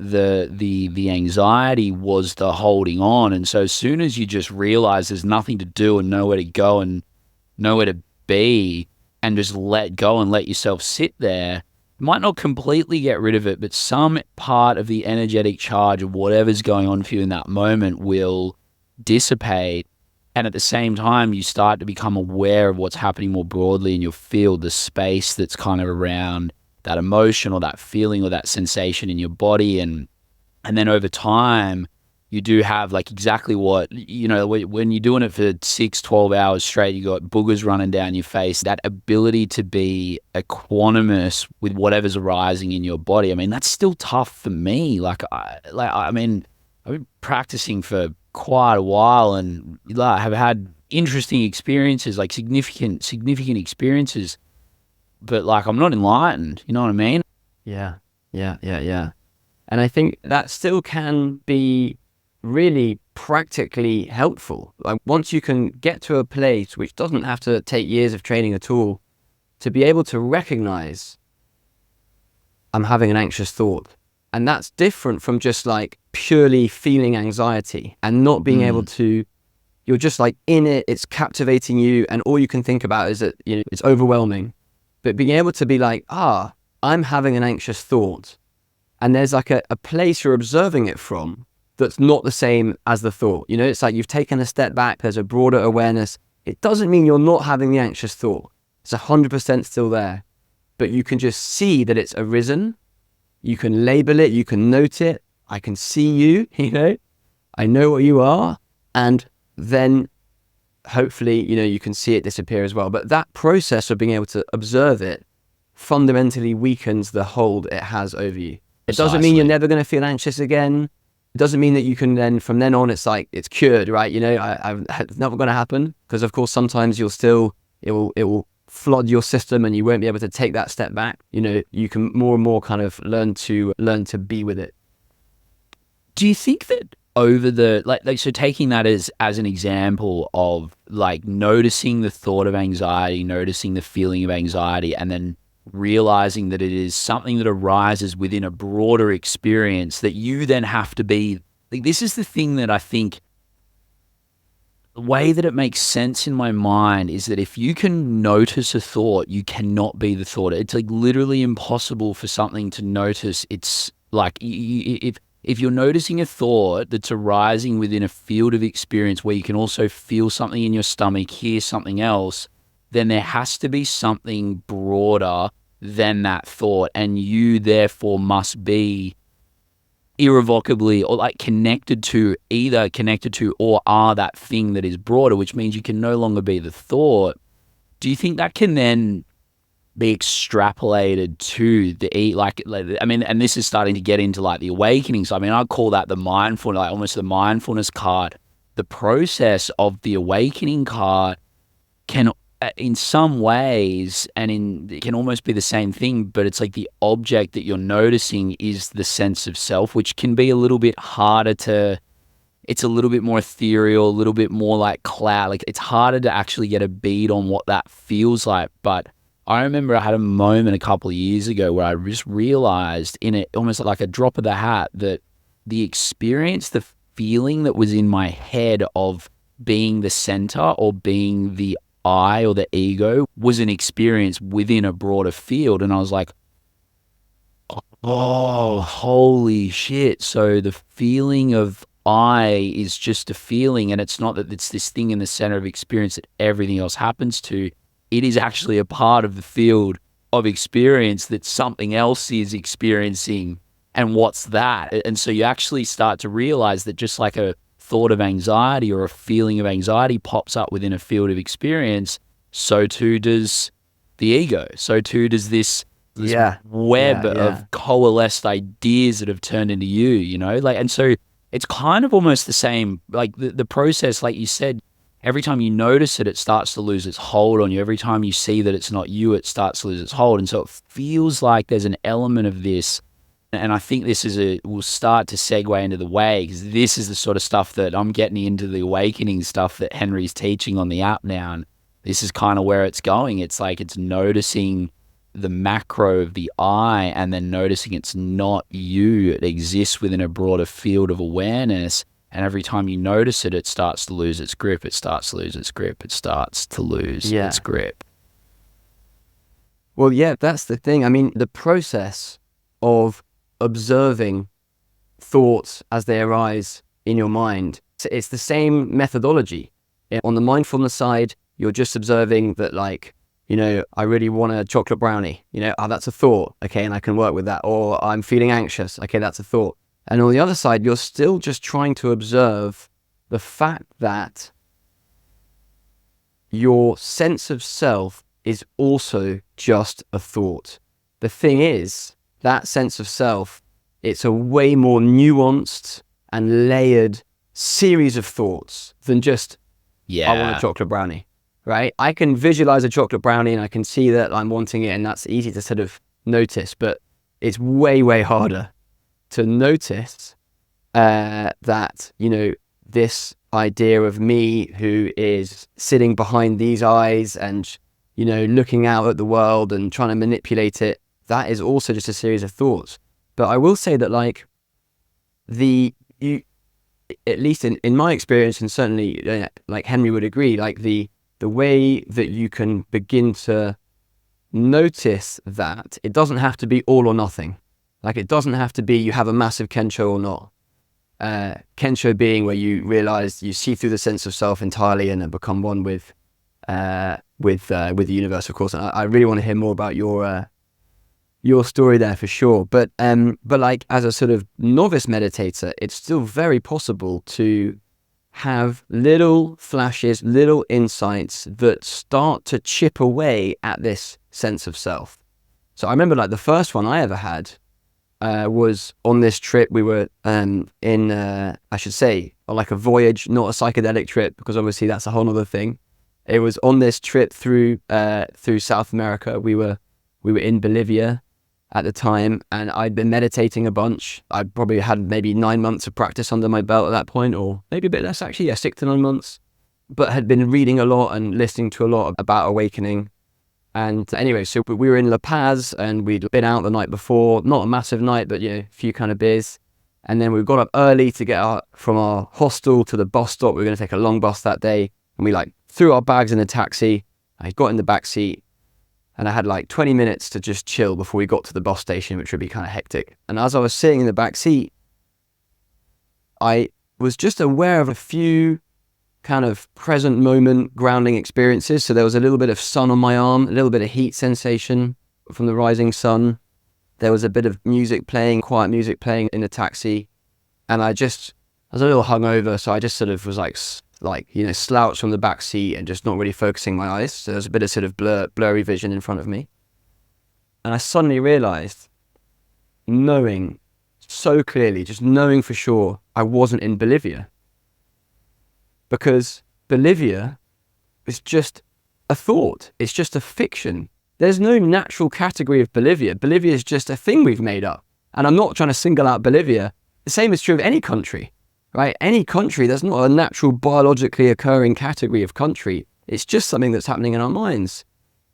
anxiety was the holding on. And so as soon as you just realize there's nothing to do and nowhere to go and nowhere to be, and just let go and let yourself sit there, might not completely get rid of it, but some part of the energetic charge of whatever's going on for you in that moment will dissipate. And at the same time, you start to become aware of what's happening more broadly, and you'll feel the space that's kind of around that emotion or that feeling or that sensation in your body. And then over time, you do have like exactly what, when you're doing it for 6-12 hours straight, you got boogers running down your face, that ability to be equanimous with whatever's arising in your body. I mean, that's still tough for me. I mean, I've been practicing for quite a while and have had interesting experiences, like significant experiences, but like I'm not enlightened, you know what I mean? Yeah. And I think that still can be really practically helpful. Like once you can get to a place, which doesn't have to take years of training at all, to be able to recognize I'm having an anxious thought. And that's different from just like purely feeling anxiety and not being able to, you're just like in it, it's captivating you, and all you can think about is that, it's overwhelming. But being able to be like, I'm having an anxious thought. And there's like a place you're observing it from that's not the same as the thought. It's like you've taken a step back, there's a broader awareness. It doesn't mean you're not having the anxious thought. It's 100% still there. But you can just see that it's arisen. You can label it, you can note it. I can see you, I know what you are. And then hopefully, you can see it disappear as well. But that process of being able to observe it fundamentally weakens the hold it has over you. It doesn't mean you're never going to feel anxious again. It doesn't mean that you can then, from then on, it's like, it's cured, right? It's never going to happen. Because of course, sometimes it will flood your system and you won't be able to take that step back. You can more and more kind of learn to be with it. Do you think that over the, so taking that as an example of like noticing the thought of anxiety, noticing the feeling of anxiety, and then realizing that it is something that arises within a broader experience that you then have to be, like, this is the thing that I think, the way that it makes sense in my mind is that if you can notice a thought, you cannot be the thought. It's like literally impossible for something to notice. It's like if you're noticing a thought that's arising within a field of experience where you can also feel something in your stomach, hear something else, then there has to be something broader than that thought. And you therefore must be irrevocably or like connected to or are that thing that is broader, which means you can no longer be the thought. Do you think that can then be extrapolated to and this is starting to get into like the awakening. So I mean, I call that the mindful, like almost the mindfulness card. The process of the awakening card can, in some ways, it can almost be the same thing, but it's like the object that you're noticing is the sense of self, which can be a little bit harder it's a little bit more ethereal, a little bit more like cloud. Like it's harder to actually get a bead on what that feels like. But I remember I had a moment a couple of years ago where I just realized in it, almost like a drop of the hat, that the experience, feeling that was in my head of being the center or being the I or the ego was an experience within a broader field. And I was like, oh, holy shit. So the feeling of I is just a feeling, and it's not that it's this thing in the center of experience that everything else happens to. It is actually a part of the field of experience that something else is experiencing. And what's that? And so you actually start to realize that just like a thought of anxiety or a feeling of anxiety pops up within a field of experience, so too does the ego. So too does this web of coalesced ideas that have turned into you, you know? Like, and so it's kind of almost the same, like the process, like you said, every time you notice it, it starts to lose its hold on you. Every time you see that it's not you, it starts to lose its hold. And so it feels like there's an element of this. And I think this will start to segue into the way, because this is the sort of stuff that I'm getting into, the awakening stuff that Henry's teaching on the app now. And this is kind of where it's going. It's like it's noticing the macro of the I, and then noticing it's not you. It exists within a broader field of awareness. And every time you notice it, it starts to lose its grip. It starts to lose its grip. It starts to lose its grip. Well, yeah, that's the thing. I mean, the process of observing thoughts as they arise in your mind, it's the same methodology. On the mindfulness side, you're just observing that, like, you know, I really want a chocolate brownie, you know, that's a thought, okay, and I can work with that. Or I'm feeling anxious, okay, that's a thought. And on the other side, you're still just trying to observe the fact that your sense of self is also just a thought. The thing is, that sense of self, it's a way more nuanced and layered series of thoughts than just, I want a chocolate brownie, right? I can visualize a chocolate brownie and I can see that I'm wanting it, and that's easy to sort of notice, but it's way, way harder to notice that, you know, this idea of me who is sitting behind these eyes and, you know, looking out at the world and trying to manipulate it, that is also just a series of thoughts. But I will say that, like, at least in my experience, and certainly like Henry would agree, like the way that you can begin to notice that it doesn't have to be all or nothing. Like, it doesn't have to be you have a massive Kensho or not. Kensho being where you realize you see through the sense of self entirely and then become one with the universe, of course. And I really want to hear more about your story there for sure. But like, as a sort of novice meditator, it's still very possible to have little flashes, little insights that start to chip away at this sense of self. So I remember, like, the first one I ever had was on this trip. We were in, I should say, on like a voyage, not a psychedelic trip, because obviously that's a whole other thing. It was on this trip through South America. We were in Bolivia at the time, and I'd been meditating a bunch. I probably had maybe 9 months of practice under my belt at that point, or maybe a bit less actually, 6 to 9 months, but had been reading a lot and listening to a lot about awakening. And anyway, so we were in La Paz, and we'd been out the night before, not a massive night, but, you know, a few kind of beers. And then we got up early to get from our hostel to the bus stop. We were going to take a long bus that day, and we like threw our bags in a taxi. I got in the back seat, and I had like 20 minutes to just chill before we got to the bus station, which would be kind of hectic. And as I was sitting in the back seat, I was just aware of a few kind of present moment grounding experiences. So there was a little bit of sun on my arm, a little bit of heat sensation from the rising sun. There was a bit of music playing, quiet music playing in the taxi. And I was a little hungover, so I just sort of was like, you know, slouched from the back seat and just not really focusing my eyes. So there was a bit of sort of blurry vision in front of me. And I suddenly realized, knowing so clearly, just knowing for sure, I wasn't in Bolivia. Because Bolivia is just a thought. It's just a fiction. There's no natural category of Bolivia. Bolivia is just a thing we've made up. And I'm not trying to single out Bolivia. The same is true of any country, right? Any country, there's not a natural biologically occurring category of country. It's just something that's happening in our minds.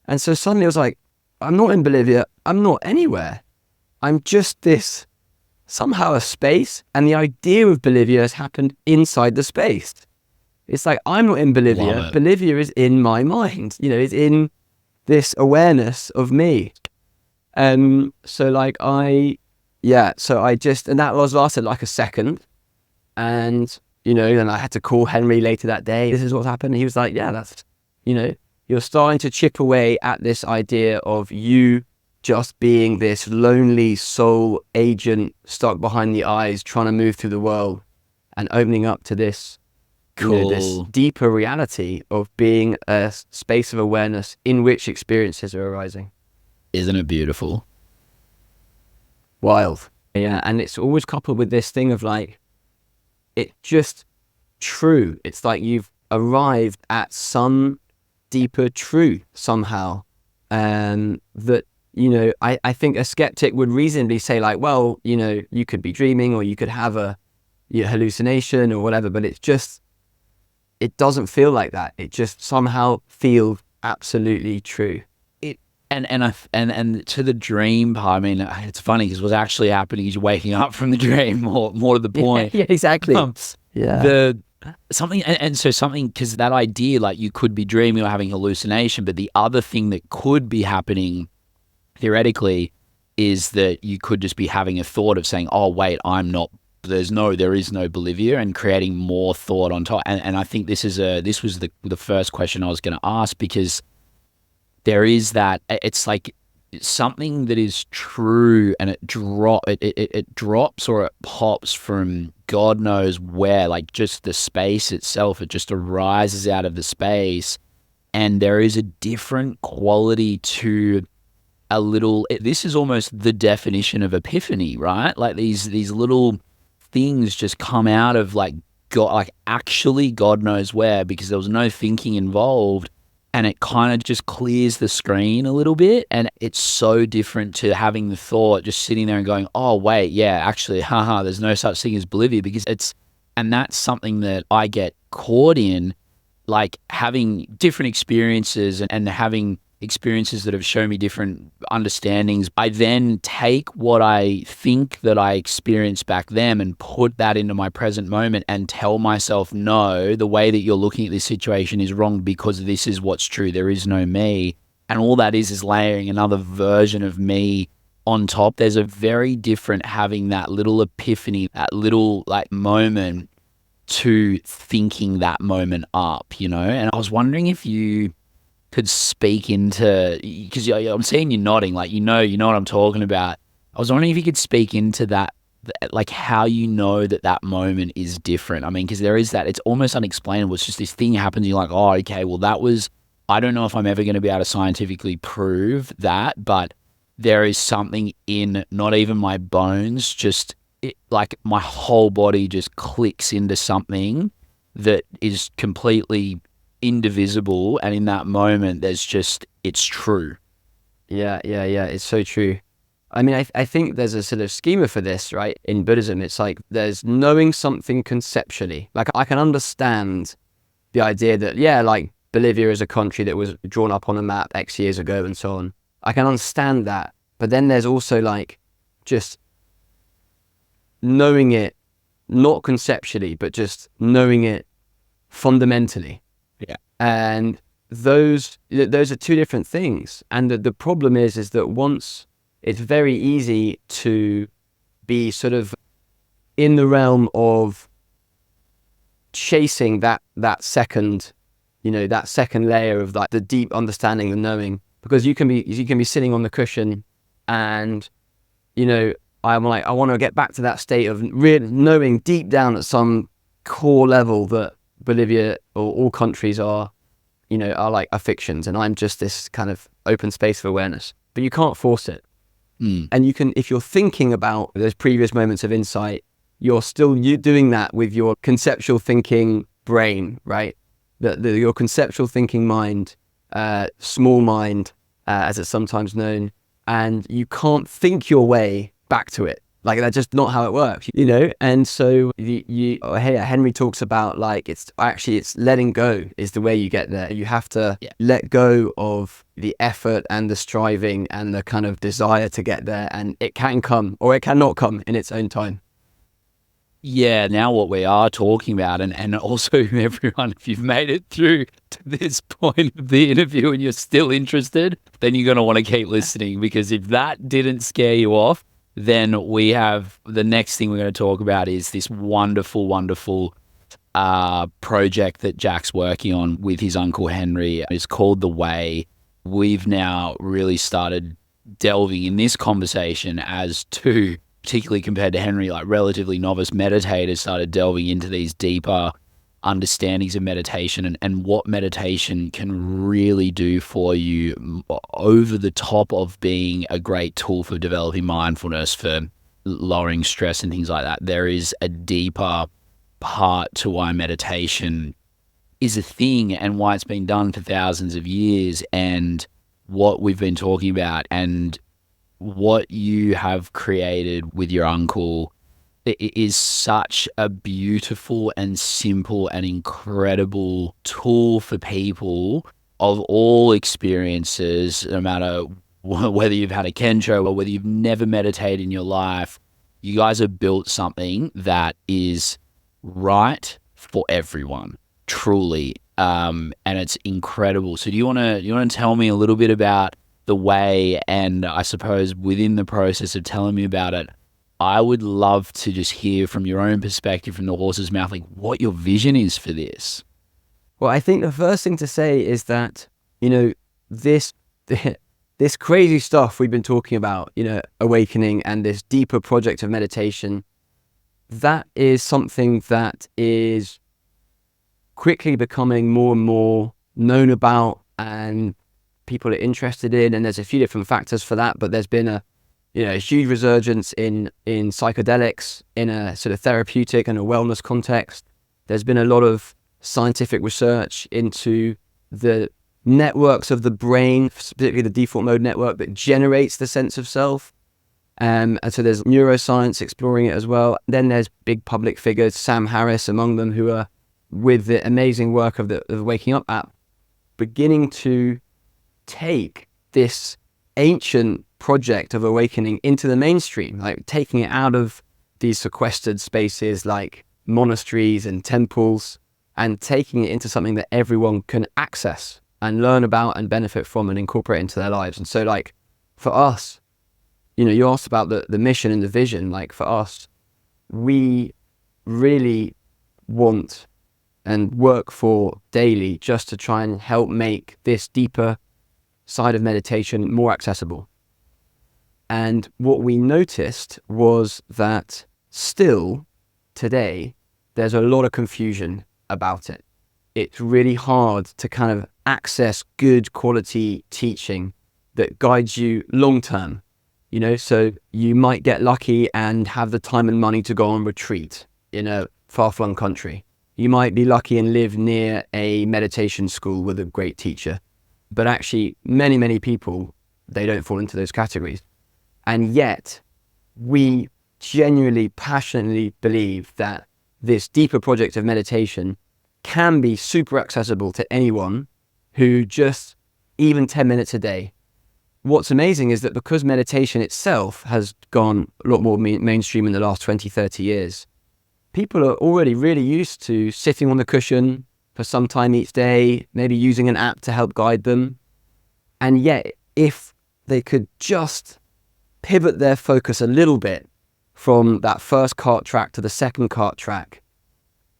And so suddenly I was like, I'm not in Bolivia. I'm not anywhere. I'm just this somehow a space, and the idea of Bolivia has happened inside the space. It's like, I'm not in Bolivia. Bolivia is in my mind, it's in this awareness of me. So like and that lasted like a second. And, then I had to call Henry later that day. This is what's happened. And he was like, yeah, that's, you're starting to chip away at this idea of you just being this lonely soul agent stuck behind the eyes, trying to move through the world and opening up to this, this deeper reality of being a space of awareness in which experiences are arising. Isn't it beautiful? Wild. Yeah. And it's always coupled with this thing of like, it's just true. It's like you've arrived at some deeper truth somehow. That, I think a skeptic would reasonably say like, well, you could be dreaming or you could have a hallucination or whatever, but it doesn't feel like that. It just somehow feels absolutely true. And to the dream part, I mean, it's funny because what's actually happening is you're waking up from the dream, more to the point. Yeah, exactly. Something, because that idea, like you could be dreaming or having hallucination, but the other thing that could be happening theoretically is that you could just be having a thought of saying, oh, wait, there is no Bolivia, and creating more thought on top. And I think this was the first question I was going to ask, because there is that, it's like something that is true and it drops or it pops from God knows where, like just the space itself, it just arises out of the space. And there is a different quality to this is almost the definition of epiphany, right? Like these little things just come out of like God, like actually God knows where, because there was no thinking involved. And it kind of just clears the screen a little bit. And it's so different to having the thought, just sitting there and going, oh, wait, yeah, actually, there's no such thing as Bolivia, because and that's something that I get caught in, like having different experiences and having experiences that have shown me different understandings. I then take what I think that I experienced back then and put that into my present moment and tell myself, no, the way that you're looking at this situation is wrong, because this is what's true. There is no me. And all that is layering another version of me on top. There's a very different having that little epiphany, that little like moment, to thinking that moment up, And I was wondering if you could speak into, because I'm seeing you nodding, like you know what I'm talking about. I was wondering if you could speak into that, like how that moment is different. I mean, because there is that, it's almost unexplainable. It's just this thing happens, you're like, oh, okay, well I don't know if I'm ever going to be able to scientifically prove that, but there is something in not even my bones, just like my whole body just clicks into something that is completely indivisible, and in that moment it's true. Yeah, it's so true. I mean, I think there's a sort of schema for this, right? In Buddhism, it's like there's knowing something conceptually. Like I can understand the idea that, yeah, like Bolivia is a country that was drawn up on a map X years ago and so on. I can understand that. But then there's also like just knowing it, not conceptually, but just knowing it fundamentally. Yeah. And those are two different things. And the problem is that once, it's very easy to be sort of in the realm of chasing that second, that second layer of like the deep understanding, the knowing, because you can be sitting on the cushion and, I'm like, I want to get back to that state of really knowing deep down at some core level that Bolivia or all countries are like fictions, and I'm just this kind of open space of awareness. But you can't force it. And you can, if you're thinking about those previous moments of insight, you're doing that with your conceptual thinking brain, right? Your conceptual thinking mind, small mind, as it's sometimes known, and you can't think your way back to it. Like that's just not how it works, And so Henry talks about like it's letting go is the way you get there. You have to let go of the effort and the striving and the kind of desire to get there, and it can come or it cannot come in its own time. Yeah, now what we are talking about, and also everyone, if you've made it through to this point of the interview and you're still interested, then you're going to want to keep listening, because if that didn't scare you off, then we have the next thing we're going to talk about is this wonderful, wonderful project that Jack's working on with his uncle Henry. It's called The Way. We've now really started delving in this conversation as to, particularly compared to Henry, like relatively novice meditators started delving into these deeper understandings of meditation and what meditation can really do for you, over the top of being a great tool for developing mindfulness, for lowering stress and things like that. There is a deeper part to why meditation is a thing and why it's been done for thousands of years, and what we've been talking about and what you have created with your uncle. It is such a beautiful and simple and incredible tool for people of all experiences, no matter whether you've had a Kensho or whether you've never meditated in your life. You guys have built something that is right for everyone, truly, and it's incredible. So do you want to tell me a little bit about The Way? And I suppose within the process of telling me about it, I would love to just hear from your own perspective, from the horse's mouth, like what your vision is for this. Well, I think the first thing to say is that, this crazy stuff we've been talking about, awakening and this deeper project of meditation, that is something that is quickly becoming more and more known about and people are interested in. And there's a few different factors for that, but there's been a huge resurgence in psychedelics in a sort of therapeutic and a wellness context. There's been a lot of scientific research into the networks of the brain, specifically the default mode network that generates the sense of self. And so there's neuroscience exploring it as well. Then there's big public figures, Sam Harris among them, who are with the amazing work of the Waking Up app, beginning to take this ancient project of awakening into the mainstream, like taking it out of these sequestered spaces like monasteries and temples and taking it into something that everyone can access and learn about and benefit from and incorporate into their lives. And so like for us, you asked about the mission and the vision. Like for us, we really want and work for daily just to try and help make this deeper side of meditation more accessible. And what we noticed was that still today, there's a lot of confusion about it. It's really hard to kind of access good quality teaching that guides you long term. So you might get lucky and have the time and money to go on retreat in a far-flung country. You might be lucky and live near a meditation school with a great teacher. But actually, many, many people, they don't fall into those categories. And yet, we genuinely, passionately believe that this deeper project of meditation can be super accessible to anyone who just, even 10 minutes a day. What's amazing is that because meditation itself has gone a lot more mainstream in the last 20, 30 years, people are already really used to sitting on the cushion for some time each day, maybe using an app to help guide them. And yet, if they could just pivot their focus a little bit from that first cart track to the second cart track,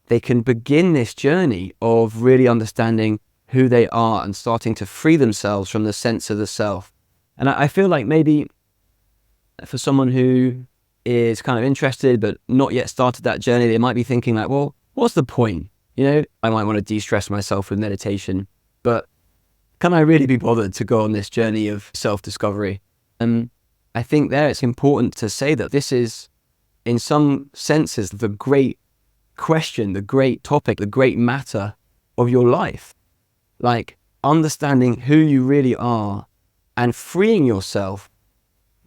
they can begin this journey of really understanding who they are and starting to free themselves from the sense of the self. And I feel like maybe for someone who is kind of interested but not yet started that journey, they might be thinking like, well, what's the point? I might want to de-stress myself with meditation, but can I really be bothered to go on this journey of self-discovery? And I think there it's important to say that this is, in some senses, the great question, the great topic, the great matter of your life. Like understanding who you really are and freeing yourself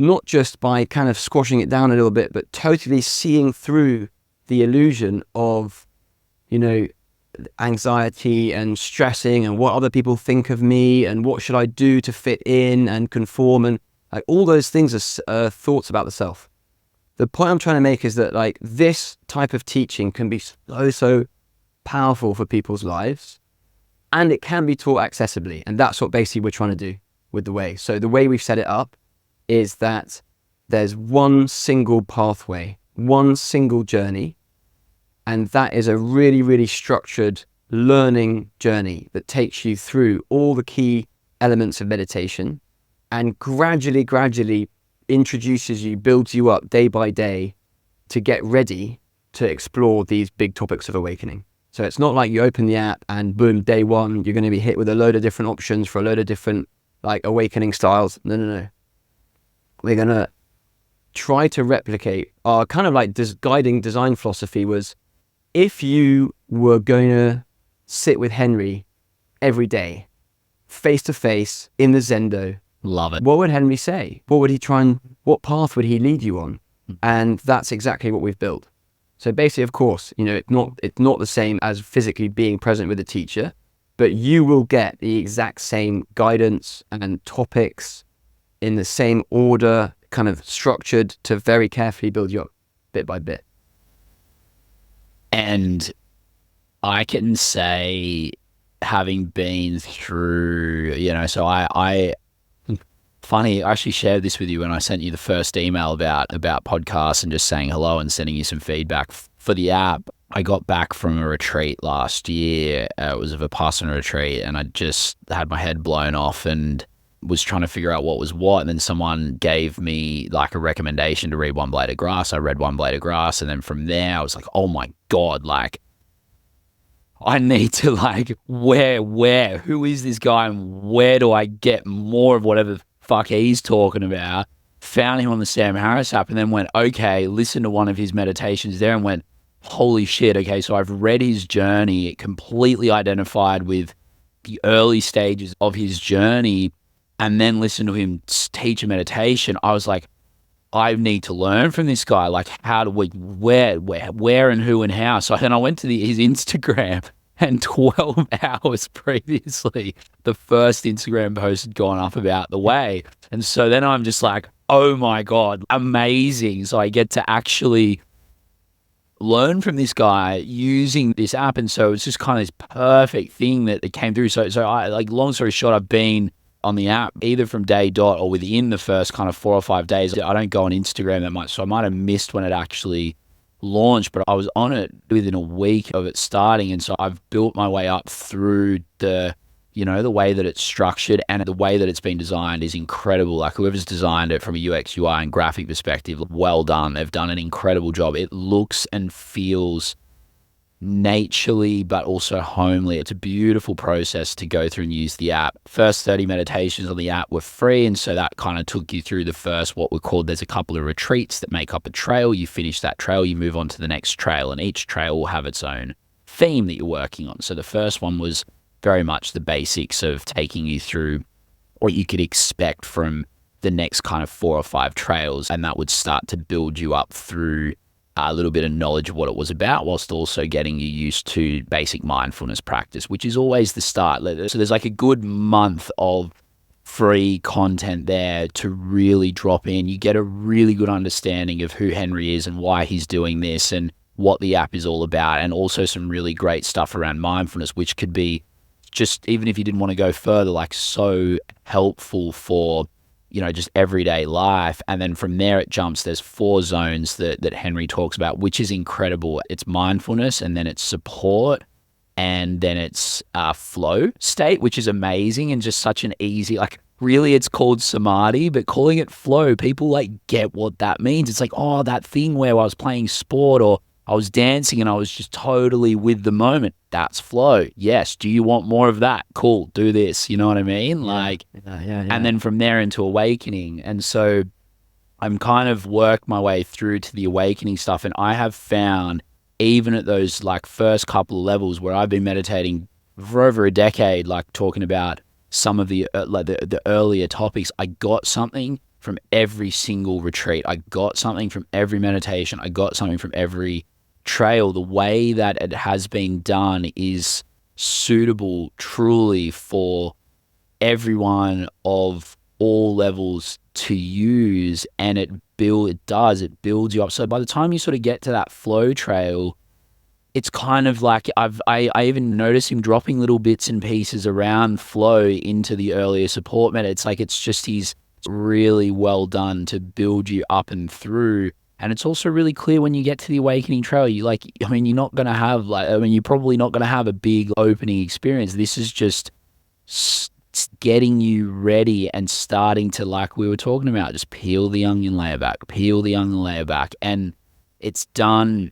not just by kind of squashing it down a little bit, but totally seeing through the illusion of, anxiety and stressing and what other people think of me and what should I do to fit in and conform, and like all those things are thoughts about the self. The point I'm trying to make is that like this type of teaching can be so powerful for people's lives, and it can be taught accessibly. And that's what basically we're trying to do with the way. So the way we've set it up is that there's one single pathway, one single journey. And that is a really, really structured learning journey that takes you through all the key elements of meditation and gradually introduces you, builds you up day by day to get ready to explore these big topics of awakening. So it's not like you open the app and boom, day one, you're going to be hit with a load of different options for a load of different like awakening styles. No. We're going to try to replicate our kind of like this guiding design philosophy was, if you were going to sit with Henry every day, face to face in the Zendo, love it. What would Henry say? What path would he lead you on? And that's exactly what we've built. So basically, of course, it's not the same as physically being present with a teacher, but you will get the exact same guidance and topics in the same order, kind of structured to very carefully build you up bit by bit. And I can say, having been through, so I funny, I actually shared this with you when I sent you the first email about podcasts and just saying hello and sending you some feedback for the app. I got back from a retreat last year. It was a Vipassana retreat, and I just had my head blown off and was trying to figure out what was what. And then someone gave me like a recommendation to read One Blade of Grass. I read One Blade of Grass. And then from there, I was like, oh my God, like I need to like, who is this guy and where do I get more of whatever the fuck he's talking about? Found him on the Sam Harris app and then went, okay, listened to one of his meditations there and went, holy shit. Okay. So I've read his journey. It completely identified with the early stages of his journey, and then listen to him teach a meditation. I was like, I need to learn from this guy. Like, how do we, where and who and how? So then I went to his Instagram, and 12 hours previously, the first Instagram post had gone up about the way. And so then I'm just like, oh my God, amazing. So I get to actually learn from this guy using this app. And so it's just kind of this perfect thing that came through. So I, like, long story short, I've been on the app either from day dot or within the first kind of 4 or 5 days. I don't go on Instagram that much, so I might have missed when it actually launched, but I was on it within a week of it starting. And so I've built my way up through the way that it's structured, and the way that it's been designed is incredible. Like, whoever's designed it from a UX, UI and graphic perspective, well done. They've done an incredible job. It looks and feels naturally but also homely. It's a beautiful process to go through and use the app. First 30 meditations on the app were free, and so that kind of took you through the first, what we're called, there's a couple of retreats that make up a trail. You finish that trail, you move on to the next trail, and each trail will have its own theme that you're working on. So the first one was very much the basics of taking you through what you could expect from the next kind of 4 or 5 trails, and that would start to build you up through a little bit of knowledge of what it was about, whilst also getting you used to basic mindfulness practice, which is always the start. So there's like a good month of free content there to really drop in. You get a really good understanding of who Henry is and why he's doing this and what the app is all about, and also some really great stuff around mindfulness, which could be just, even if you didn't want to go further, like so helpful for just everyday life. And then from there it jumps. There's 4 zones that Henry talks about, which is incredible. It's mindfulness, and then it's support, and then it's flow state, which is amazing and just such an easy, like, really it's called samadhi, but calling it flow, people like get what that means. It's like, oh, that thing where I was playing sport or I was dancing and I was just totally with the moment. That's flow. Yes. Do you want more of that? Cool. Do this. You know what I mean? Yeah. And then from there into awakening. And so I'm kind of worked my way through to the awakening stuff. And I have found, even at those like first couple of levels where I've been meditating for over a decade, like talking about some of the earlier topics, I got something from every single retreat. I got something from every meditation. I got something from every trail. The way that it has been done is suitable truly for everyone of all levels to use, and it builds you up. So by the time you sort of get to that flow trail, it's kind of like I even notice him dropping little bits and pieces around flow into the earlier support meta. It's like he's really well done to build you up and through. And it's also really clear when you get to the awakening trail, you're not going to have you're probably not going to have a big opening experience. This is just getting you ready and starting to, like we were talking about, just peel the onion layer back. And it's done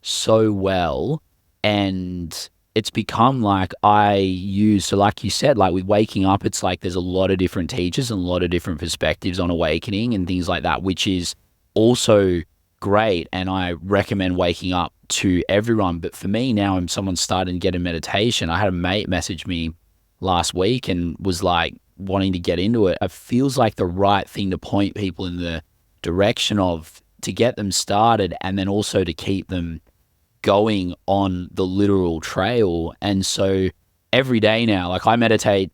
so well, and it's become like so like you said, like with waking up, it's like there's a lot of different teachers and a lot of different perspectives on awakening and things like that, which is also great, and I recommend waking up to everyone. But for me now, I'm someone starting to get in meditation. I had a mate message me last week and was like wanting to get into it. It feels like the right thing to point people in the direction of, to get them started, and then also to keep them going on the literal trail. And so every day now, like I meditate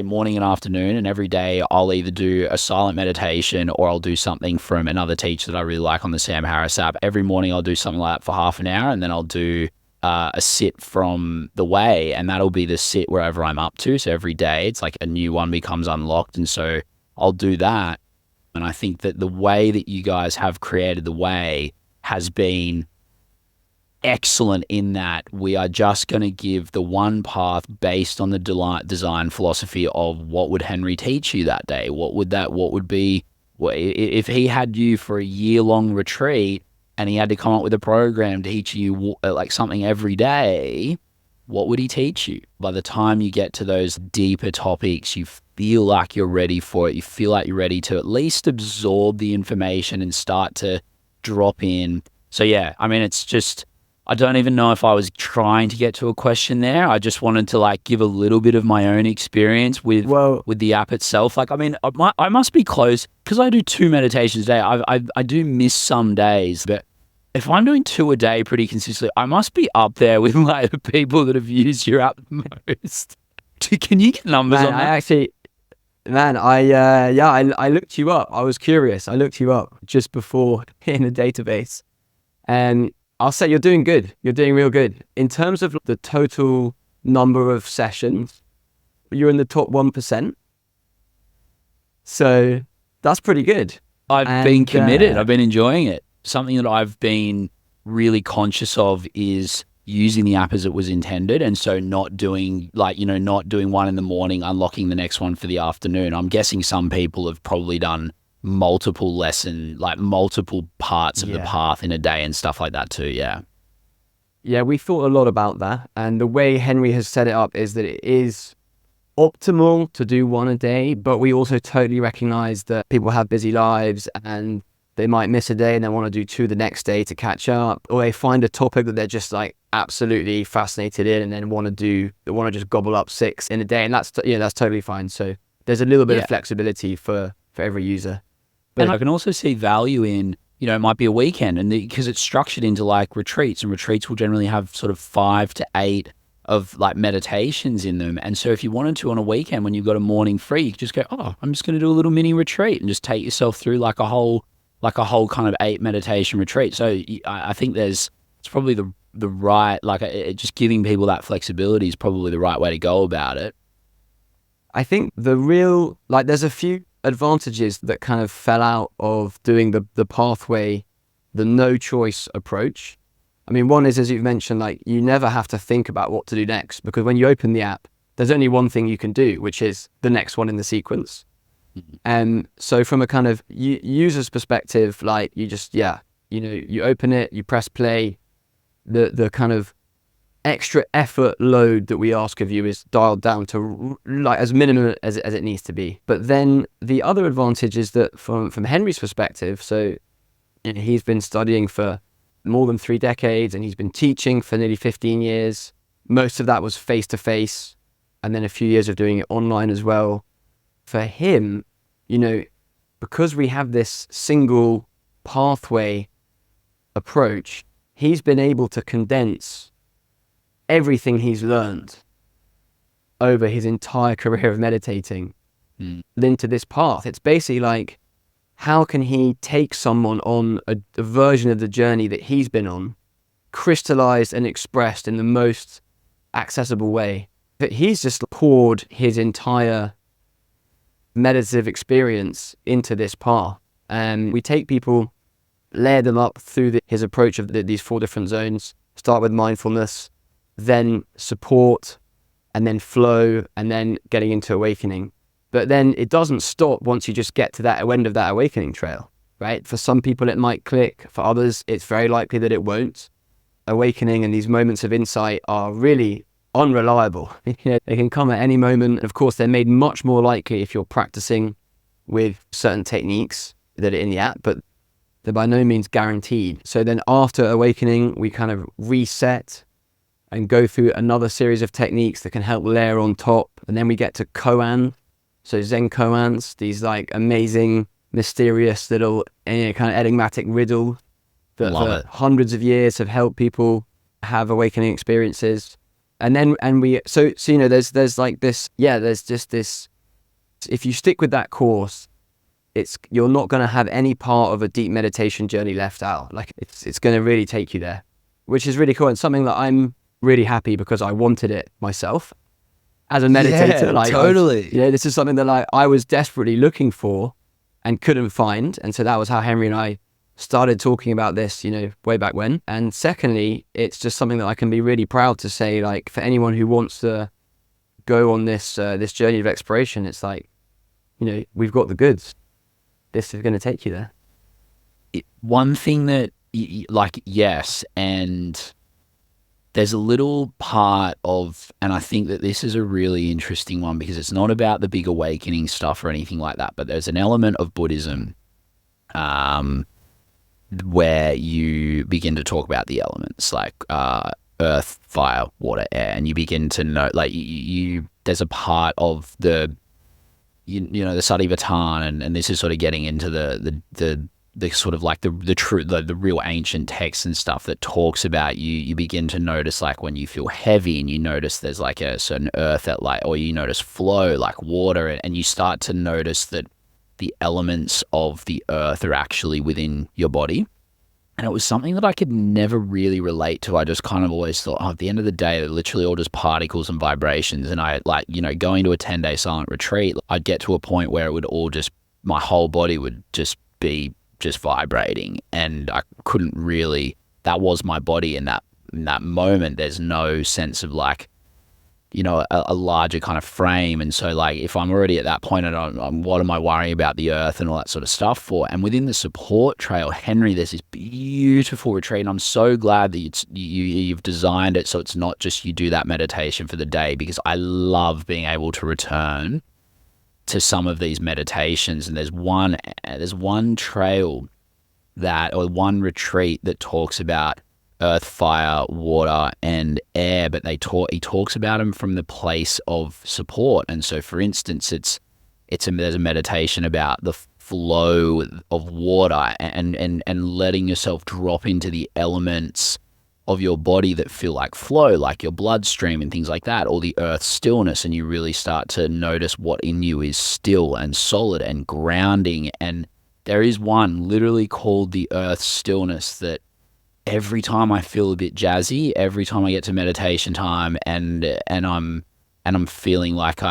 morning and afternoon, and every day I'll either do a silent meditation or I'll do something from another teacher that I really like on the Sam Harris app. Every morning I'll do something like that for half an hour, and then I'll do a sit from the way, and that'll be the sit wherever I'm up to. So every day it's like a new one becomes unlocked, and so I'll do that. And I think that the way that you guys have created the way has been excellent, in that we are just going to give the one path based on the design philosophy of what would Henry teach you that day? If he had you for a year-long retreat and he had to come up with a program teaching you like something every day, what would he teach you? By the time you get to those deeper topics, you feel like you're ready for it. You feel like you're ready to at least absorb the information and start to drop in. So yeah, I mean, it's just, I don't even know if I was trying to get to a question there. I just wanted to like give a little bit of my own experience with the app itself. Like, I mean, I must be close, because I do 2 meditations a day. I do miss some days, but if I'm doing 2 a day pretty consistently, I must be up there with like the people that have used your app the most. Can you get numbers on that? I looked you up. I was curious. I looked you up just before in the database, and I'll say you're doing good. You're doing real good. In terms of the total number of sessions, you're in the top 1%. So that's pretty good. I've been committed. I've been enjoying it. Something that I've been really conscious of is using the app as it was intended. And so not doing one in the morning, unlocking the next one for the afternoon. I'm guessing some people have probably done multiple parts of the path in a day and stuff like that too. Yeah, we thought a lot about that, and the way Henry has set it up is that it is optimal to do 1 a day, but we also totally recognize that people have busy lives and they might miss a day and they want to do 2 the next day to catch up, or they find a topic that they're just like absolutely fascinated in and then want to just gobble up 6 in a day, and that's totally fine. So there's a little bit of flexibility for every user. And I can also see value in, it might be a weekend, and because it's structured into like retreats, and retreats will generally have sort of 5 to 8 of like meditations in them. And so if you wanted to on a weekend when you've got a morning free, you could just go, oh, I'm just going to do a little mini retreat and just take yourself through like a whole kind of 8 meditation retreat. So I think it's probably the right, just giving people that flexibility is probably the right way to go about it. I think there's a few advantages that kind of fell out of doing the pathway, the no choice approach. I mean, one is, as you've mentioned, like you never have to think about what to do next, because when you open the app, there's only one thing you can do, which is the next one in the sequence. Mm-hmm. And so from a kind of user's perspective, like you just, you open it, you press play, the kind of extra effort load that we ask of you is dialed down to like as minimum as it needs to be. But then the other advantage is that from Henry's perspective, so he's been studying for more than 3 decades and he's been teaching for nearly 15 years. Most of that was face-to-face, and then a few years of doing it online as well. For him, because we have this single pathway approach, he's been able to condense everything he's learned over his entire career of meditating into this path. It's basically like, how can he take someone on a version of the journey that he's been on, crystallized and expressed in the most accessible way? That he's just poured his entire meditative experience into this path. And we take people, layer them up through his approach of these 4 different zones. Start with mindfulness, then support, and then flow, and then getting into awakening. But then it doesn't stop once you just get to that end of that awakening trail, right? For some people it might click, for others it's very likely that it won't. Awakening and these moments of insight are really unreliable. They can come at any moment. Of course, they're made much more likely if you're practicing with certain techniques that are in the app, but they're by no means guaranteed. So then after awakening, we kind of reset and go through another series of techniques that can help layer on top. And then we get to koan. So Zen koans, these like amazing, mysterious little kind of enigmatic riddle that for hundreds of years have helped people have awakening experiences. And then, so there's like this, there's just this, if you stick with that course, you're not going to have any part of a deep meditation journey left out. Like it's going to really take you there, which is really cool. And something that I'm really happy because I wanted it myself as a meditator. Yeah, totally. This is something that I was desperately looking for and couldn't find. And so that was how Henry and I started talking about this, way back when. And secondly, it's just something that I can be really proud to say, like, for anyone who wants to go on this journey of exploration, it's like, we've got the goods. This is going to take you there. One thing that, yes, and there's a little part of, and I think that this is a really interesting one because it's not about the big awakening stuff or anything like that, but there's an element of Buddhism where you begin to talk about the elements like earth, fire, water, air, and you begin to know, like, there's a part of the the Satipatthana, and this is sort of getting into the sort of like the true, the real ancient texts and stuff that talks about you begin to notice, like, when you feel heavy and you notice there's like a certain earth that, like, or you notice flow like water, and you start to notice that the elements of the earth are actually within your body. And it was something that I could never really relate to. I just kind of always thought, at the end of the day, they're literally all just particles and vibrations. And I, like, going to a 10-day silent retreat, I'd get to a point where it would all just, my whole body would just be just vibrating. And I couldn't really, that was my body in that moment. There's no sense of, like, a larger kind of frame. And so, like, if I'm already at that point, and I'm what am I worrying about the earth and all that sort of stuff for? And within the support trail, Henry, there's this beautiful retreat, and I'm so glad that you've designed it so it's not just you do that meditation for the day, because I love being able to return to some of these meditations. And there's one trail or one retreat that talks about earth, fire, water, and air, but he talks about them from the place of support. And so, for instance, there's a meditation about the flow of water and letting yourself drop into the elements of your body that feel like flow, like your bloodstream and things like that, or the earth stillness, and you really start to notice what in you is still and solid and grounding. And there is one literally called the earth stillness that every time I feel a bit jazzy, every time I get to meditation time and I'm feeling like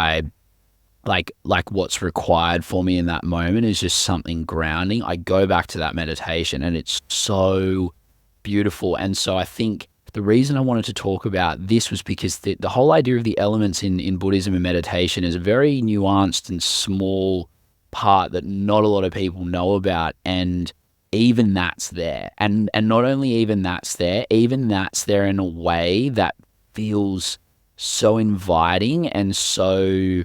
what's required for me in that moment is just something grounding, I go back to that meditation, and it's so beautiful. And so I think the reason I wanted to talk about this was because the whole idea of the elements in Buddhism and meditation is a very nuanced and small part that not a lot of people know about. And even that's there. And not only even that's there in a way that feels so inviting and so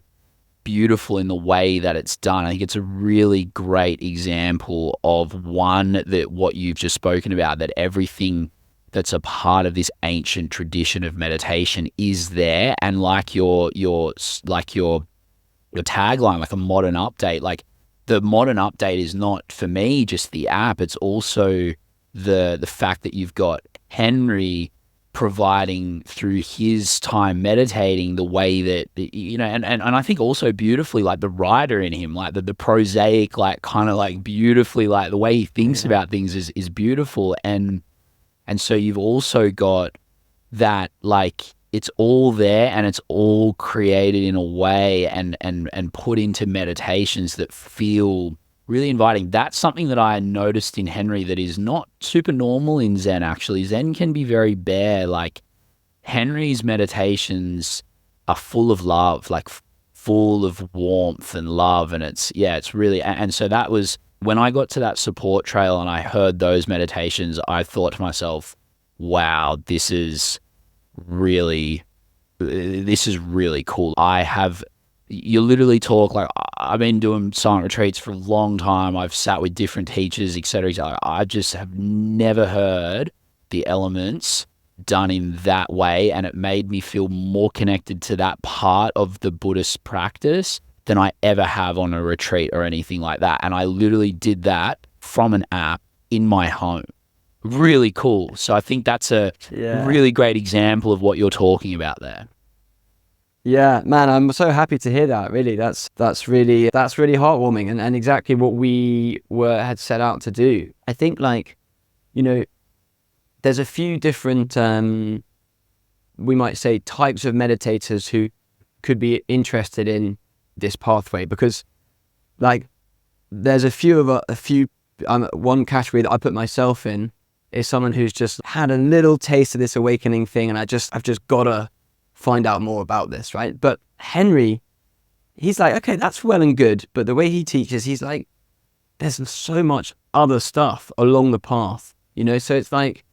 beautiful in the way that it's done. I think it's a really great example of what you've just spoken about, that everything that's a part of this ancient tradition of meditation is there. And like your tagline, like a modern update, like the modern update is not, for me, just the app. It's also the fact that you've got Henry providing through his time meditating the way that, and I think also beautifully, like the writer in him, like the prosaic, like kind of like beautifully, like the way he thinks about things is beautiful. And so you've also got that, like, it's all there and it's all created in a way and put into meditations that feel really inviting. That's something that I noticed in Henry that is not super normal in Zen, actually. Zen can be very bare. Like, Henry's meditations are full of love, like full of warmth and love. And it's really, and so that was, when I got to that support trail and I heard those meditations, I thought to myself, wow, this is really cool. You literally talk, like, I've been doing silent retreats for a long time. I've sat with different teachers, etc. I just have never heard the elements done in that way, and it made me feel more connected to that part of the Buddhist practice than I ever have on a retreat or anything like that. And I literally did that from an app in my home. Really cool. So I think that's a really great example of what you're talking about there. Yeah, man, I'm so happy to hear that. Really, that's really heartwarming and exactly what we had set out to do. I think, like, there's a few different, we might say, types of meditators who could be interested in this pathway, because, like, there's a few one category that I put myself in is someone who's just had a little taste of this awakening thing, and I've just gotta find out more about this, right? But Henry, he's like, okay, that's well and good, but the way he teaches, he's like, there's so much other stuff along the path, so it's like,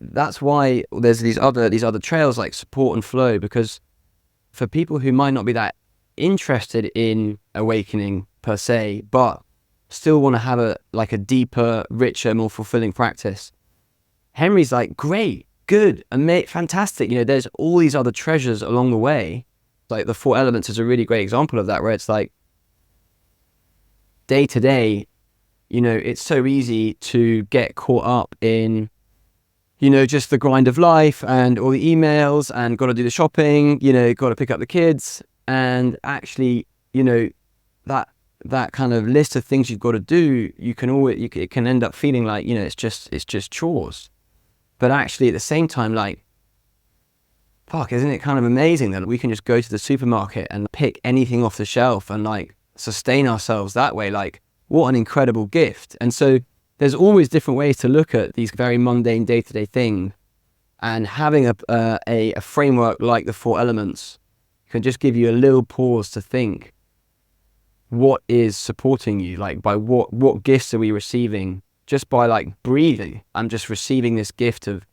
that's why there's these other trails like support and flow, because for people who might not be that interested in awakening per se, but still want to have a deeper, richer, more fulfilling practice, Henry's like, great, good, fantastic. There's all these other treasures along the way. Like the Four Elements is a really great example of that, where it's like, day to day, it's so easy to get caught up in, just the grind of life and all the emails and got to do the shopping, got to pick up the kids. And actually, that kind of list of things you've got to do, it can end up feeling like, it's just chores. But actually at the same time, like, fuck, isn't it kind of amazing that we can just go to the supermarket and pick anything off the shelf and, like, sustain ourselves that way? Like, what an incredible gift. And so there's always different ways to look at these very mundane day-to-day things, and having a framework like the Four Elements can just give you a little pause to think, what is supporting you? Like, by what gifts are we receiving just by, like, breathing? I'm just receiving this gift of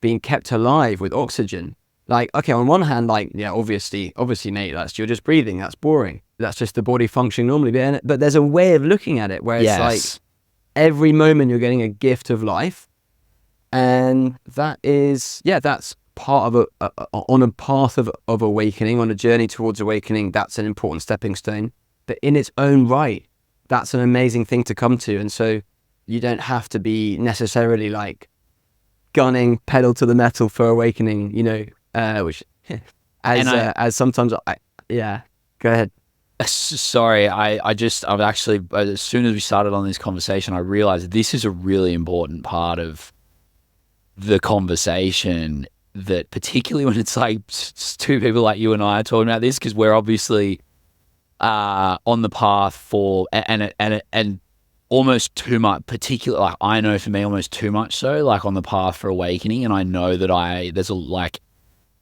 being kept alive with oxygen. Like, okay, on one hand, like, yeah, obviously, mate, you're just breathing. That's boring. That's just the body functioning normally. But there's a way of looking at it where it's like, every moment you're getting a gift of life. And that is, that's part of on a path of awakening, on a journey towards awakening. That's an important stepping stone. But in its own right, that's an amazing thing to come to. And so you don't have to be necessarily, like, gunning pedal to the metal for awakening, which as sometimes go ahead. Sorry, I've actually, as soon as we started on this conversation, I realized this is a really important part of the conversation, that particularly when it's like two people like you and I are talking about this, because we're obviously on the path for, and almost too much, particularly, like, I know for me, almost too much so, like, on the path for awakening. And I know that there's a, like,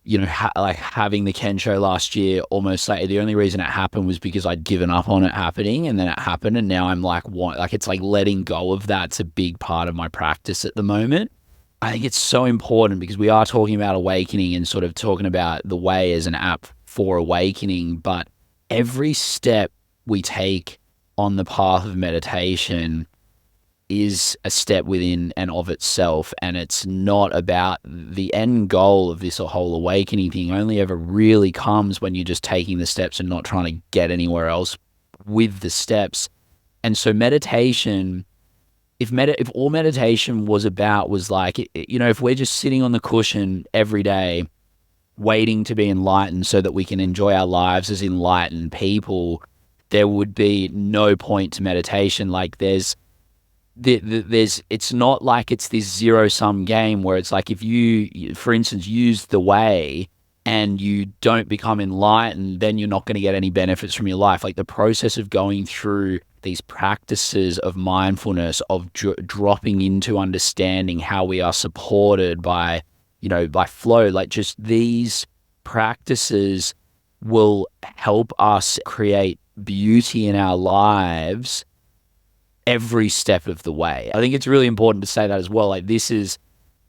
like having the Kensho last year, almost like the only reason it happened was because I'd given up on it happening, and then it happened, and now I'm like, it's like letting go of that's a big part of my practice at the moment. I think it's so important, because we are talking about awakening and sort of talking about the way as an app for awakening, but every step we take on the path of meditation is a step within and of itself, and it's not about the end goal of this whole awakening thing. Only ever really comes when you're just taking the steps and not trying to get anywhere else with the steps. And so meditation, if all meditation was about was like, if we're just sitting on the cushion every day waiting to be enlightened so that we can enjoy our lives as enlightened people, there would be no point to meditation. Like it's not like it's this zero-sum game where it's like if you, for instance, use the way and you don't become enlightened, then you're not going to get any benefits from your life. Like the process of going through these practices of mindfulness, of dropping into understanding how we are supported by, by flow, like just these practices will help us create beauty in our lives every step of the way. I think it's really important to say that as well. Like this is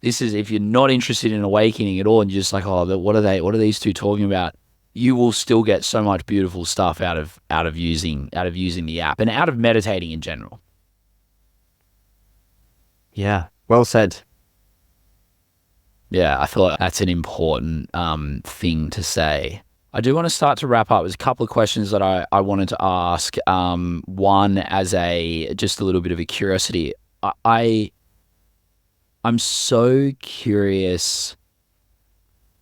if you're not interested in awakening at all and you're just like, oh, what are these two talking about? You will still get so much beautiful stuff out of using the app and out of meditating in general. Yeah, well said. Yeah, I feel like that's an important thing to say. I do want to start to wrap up. There's a couple of questions that I wanted to ask. One as just a little bit of a curiosity. I'm so curious.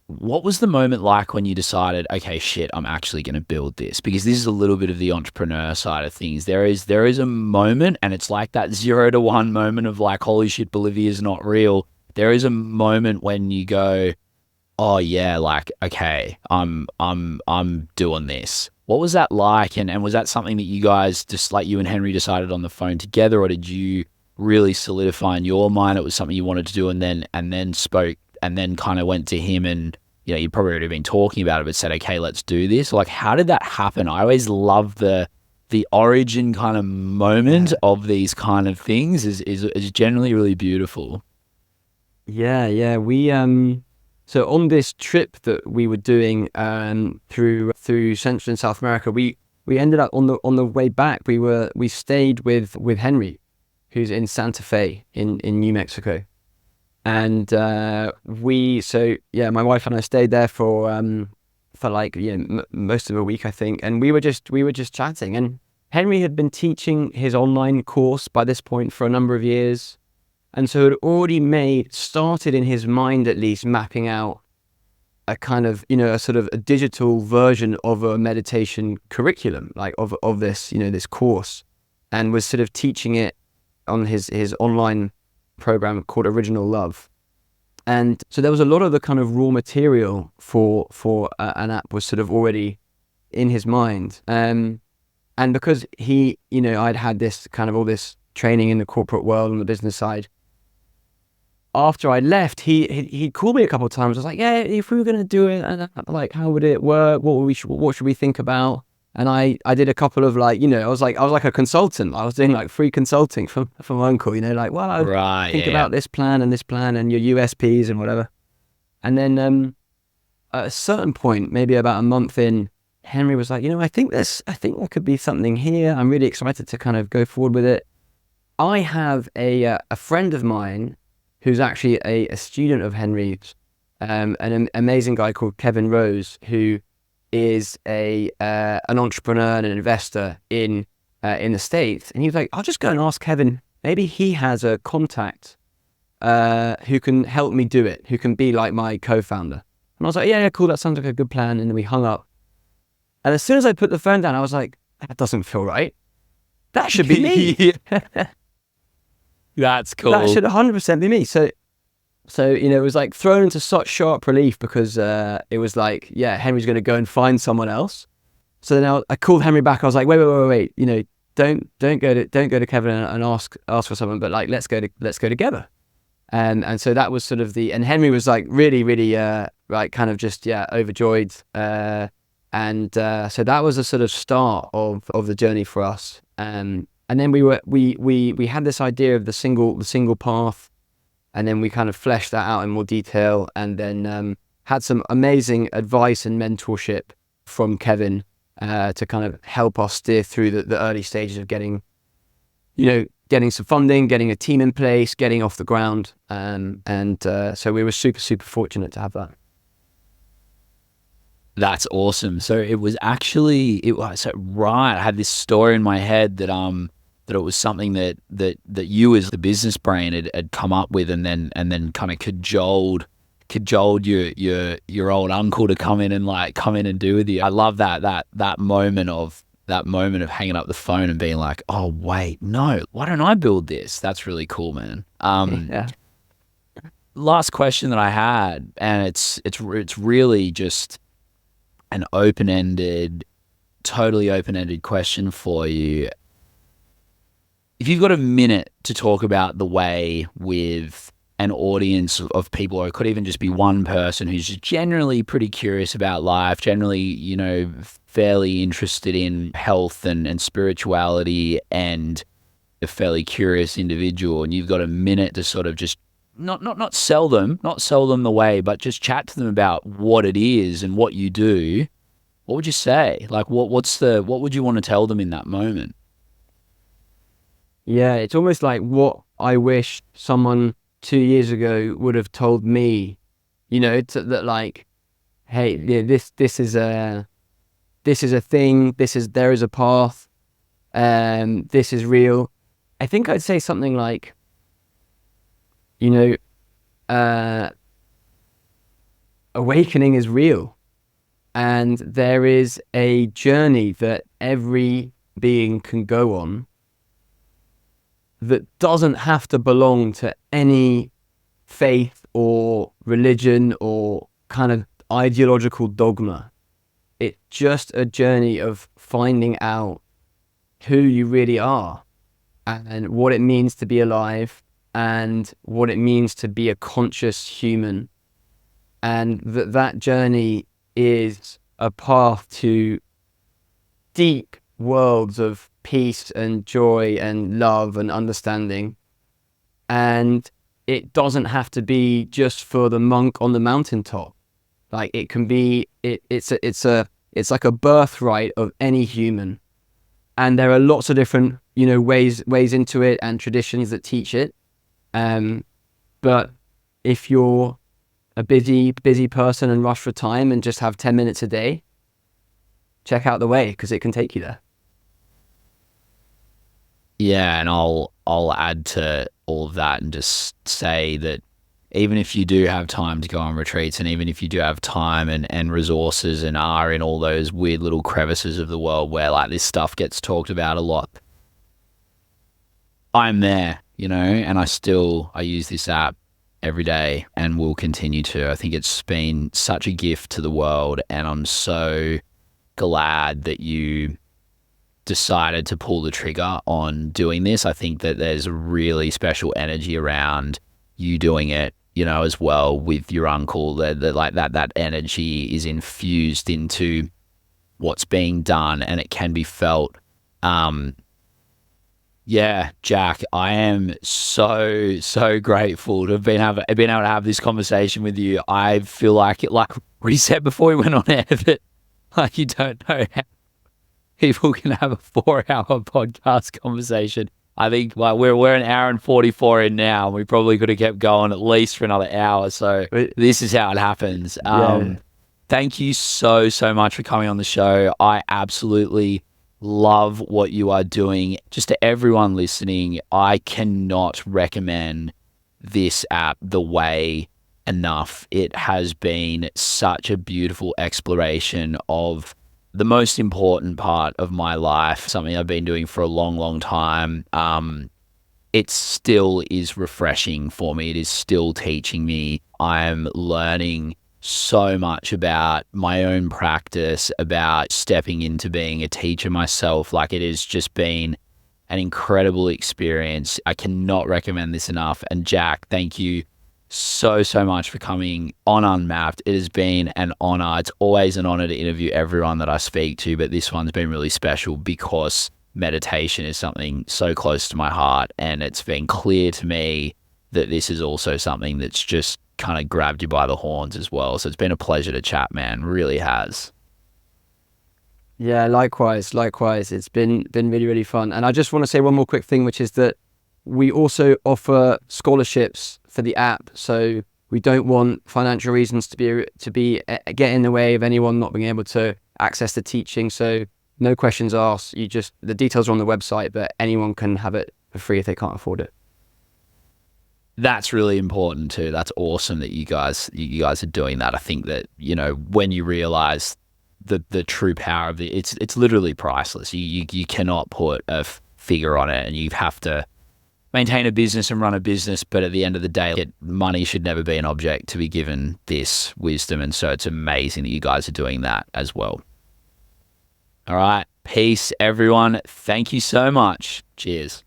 What was the moment like when you decided, okay, shit, I'm actually going to build this? Because this is a little bit of the entrepreneur side of things. There is a moment, and it's like that 0 to 1 moment of like, holy shit, Bolivia is not real. There is a moment when you go, oh yeah, like, okay, I'm doing this. What was that like? And was that something that you guys, just like you and Henry, decided on the phone together, or did you really solidify in your mind it was something you wanted to do and then spoke and then kind of went to him and, you'd probably already been talking about it, but said, okay, let's do this? Like, how did that happen? I always love the origin kind of moment of these kind of things is generally really beautiful. Yeah. We so on this trip that we were doing through Central and South America, we ended up on the way back. We stayed with Henry, who's in Santa Fe in New Mexico, and my wife and I stayed there for like most of a week, I think, and we were just chatting. And Henry had been teaching his online course by this point for a number of years. And so it already started in his mind, at least, mapping out a kind of, a sort of a digital version of a meditation curriculum, like of this, this course, and was sort of teaching it on his online program called Original Love. And so there was a lot of the kind of raw material for an app was sort of already in his mind. And because I'd had this kind of all this training in the corporate world on the business side, after I left, he called me a couple of times. I was like, yeah, if we were going to do it, and like, how would it work? What should we think about? And I did a couple of like, I was like a consultant. I was doing like free consulting from Uncle, like, well, I think about this plan and your USPs and whatever. And then at a certain point, maybe about a month in, Henry was like, I think there could be something here. I'm really excited to kind of go forward with it. I have a friend of mine who's actually a student of Henry's, an amazing guy called Kevin Rose, who is an entrepreneur and an investor in the States. And he was like, I'll just go and ask Kevin. Maybe he has a contact who can help me do it, who can be like my co-founder. And I was like, yeah, cool. That sounds like a good plan. And then we hung up. And as soon as I put the phone down, I was like, that doesn't feel right. That should be me. That's cool. That should 100% be me. So it was like thrown into such sharp relief because it was like, yeah, Henry's going to go and find someone else. So then I called Henry back. I was like, wait. Don't go to Kevin and ask for someone, but like let's go together. And so that was sort of and Henry was like really like kind of just overjoyed. And so that was a sort of start of the journey for us. And then we had this idea of the single path, and then we kind of fleshed that out in more detail, and then had some amazing advice and mentorship from Kevin to kind of help us steer through the early stages of getting some funding, getting a team in place, getting off the ground, and so we were super fortunate to have that. That's awesome. So it was actually right. I had this story in my head that that it was something that you as the business brain had come up with, and then kind of cajoled your old uncle to come in and do with you. I love that moment of hanging up the phone and being like, oh wait, no, why don't I build this? That's really cool, man. Yeah. Last question that I had, and it's really just an totally open-ended question for you. If you've got a minute to talk about the way with an audience of people, or it could even just be one person who's just generally pretty curious about life, generally, fairly interested in health and spirituality, and a fairly curious individual, and you've got a minute to sort of just not sell them the way, but just chat to them about what it is and what you do, what would you say? Like, what would you want to tell them in that moment? Yeah, it's almost like what I wish someone 2 years ago would have told me, that like, hey, yeah, this is a thing, there is a path, this is real. I think I'd say something like, awakening is real, and there is a journey that every being can go on that doesn't have to belong to any faith or religion or kind of ideological dogma. It's just a journey of finding out who you really are and what it means to be alive and what it means to be a conscious human. And that journey is a path to deep worlds of peace and joy and love and understanding. And it doesn't have to be just for the monk on the mountaintop. Like, it can be, it's like a birthright of any human. And there are lots of different, ways into it and traditions that teach it. But if you're a busy person and rush for time and just have 10 minutes a day, check out the way, because it can take you there. Yeah, and I'll add to all of that and just say that even if you do have time to go on retreats, and even if you do have time and resources and are in all those weird little crevices of the world where like this stuff gets talked about a lot, I'm there, and I use this app every day and will continue to. I think it's been such a gift to the world, and I'm so glad that you decided to pull the trigger on doing this. I think that there's a really special energy around you doing it, as well with your uncle, that energy is infused into what's being done, and it can be felt. Yeah, Jack, I am so grateful to have been able to have this conversation with you. I feel like we said before we went on air, that like, you don't know how people can have a 4-hour podcast conversation. I think we're an hour and 44 in now, and we probably could have kept going at least for another hour. So this is how it happens. Thank you so much for coming on the show. I absolutely love what you are doing. Just to everyone listening, I cannot recommend this app The Way enough. It has been such a beautiful exploration of the most important part of my life, something I've been doing for a long time. It still is refreshing for me. It is still teaching me. I'm learning so much about my own practice, about stepping into being a teacher myself. Like, it has just been an incredible experience. I cannot recommend this enough. And Jack, thank you so much for coming on Unmapped. It has been an honor. It's always an honor to interview everyone that I speak to, but this one's been really special because meditation is something so close to my heart, and it's been clear to me that this is also something that's just kind of grabbed you by the horns as well. So it's been a pleasure to chat, man. Really has. Yeah, likewise. It's been really fun. And I just want to say one more quick thing, which is that we also offer scholarships for the app. So we don't want financial reasons to be get in the way of anyone not being able to access the teaching. So No questions asked. The details are on the website, but anyone can have it for free if they can't afford it. That's really important too. That's awesome that you guys are doing that. I think that, when you realize the true power of it's literally priceless. You cannot put a figure on it, and you have to maintain a business and run a business. But at the end of the day, money should never be an object to be given this wisdom. And so it's amazing that you guys are doing that as well. All right. Peace, everyone. Thank you so much. Cheers.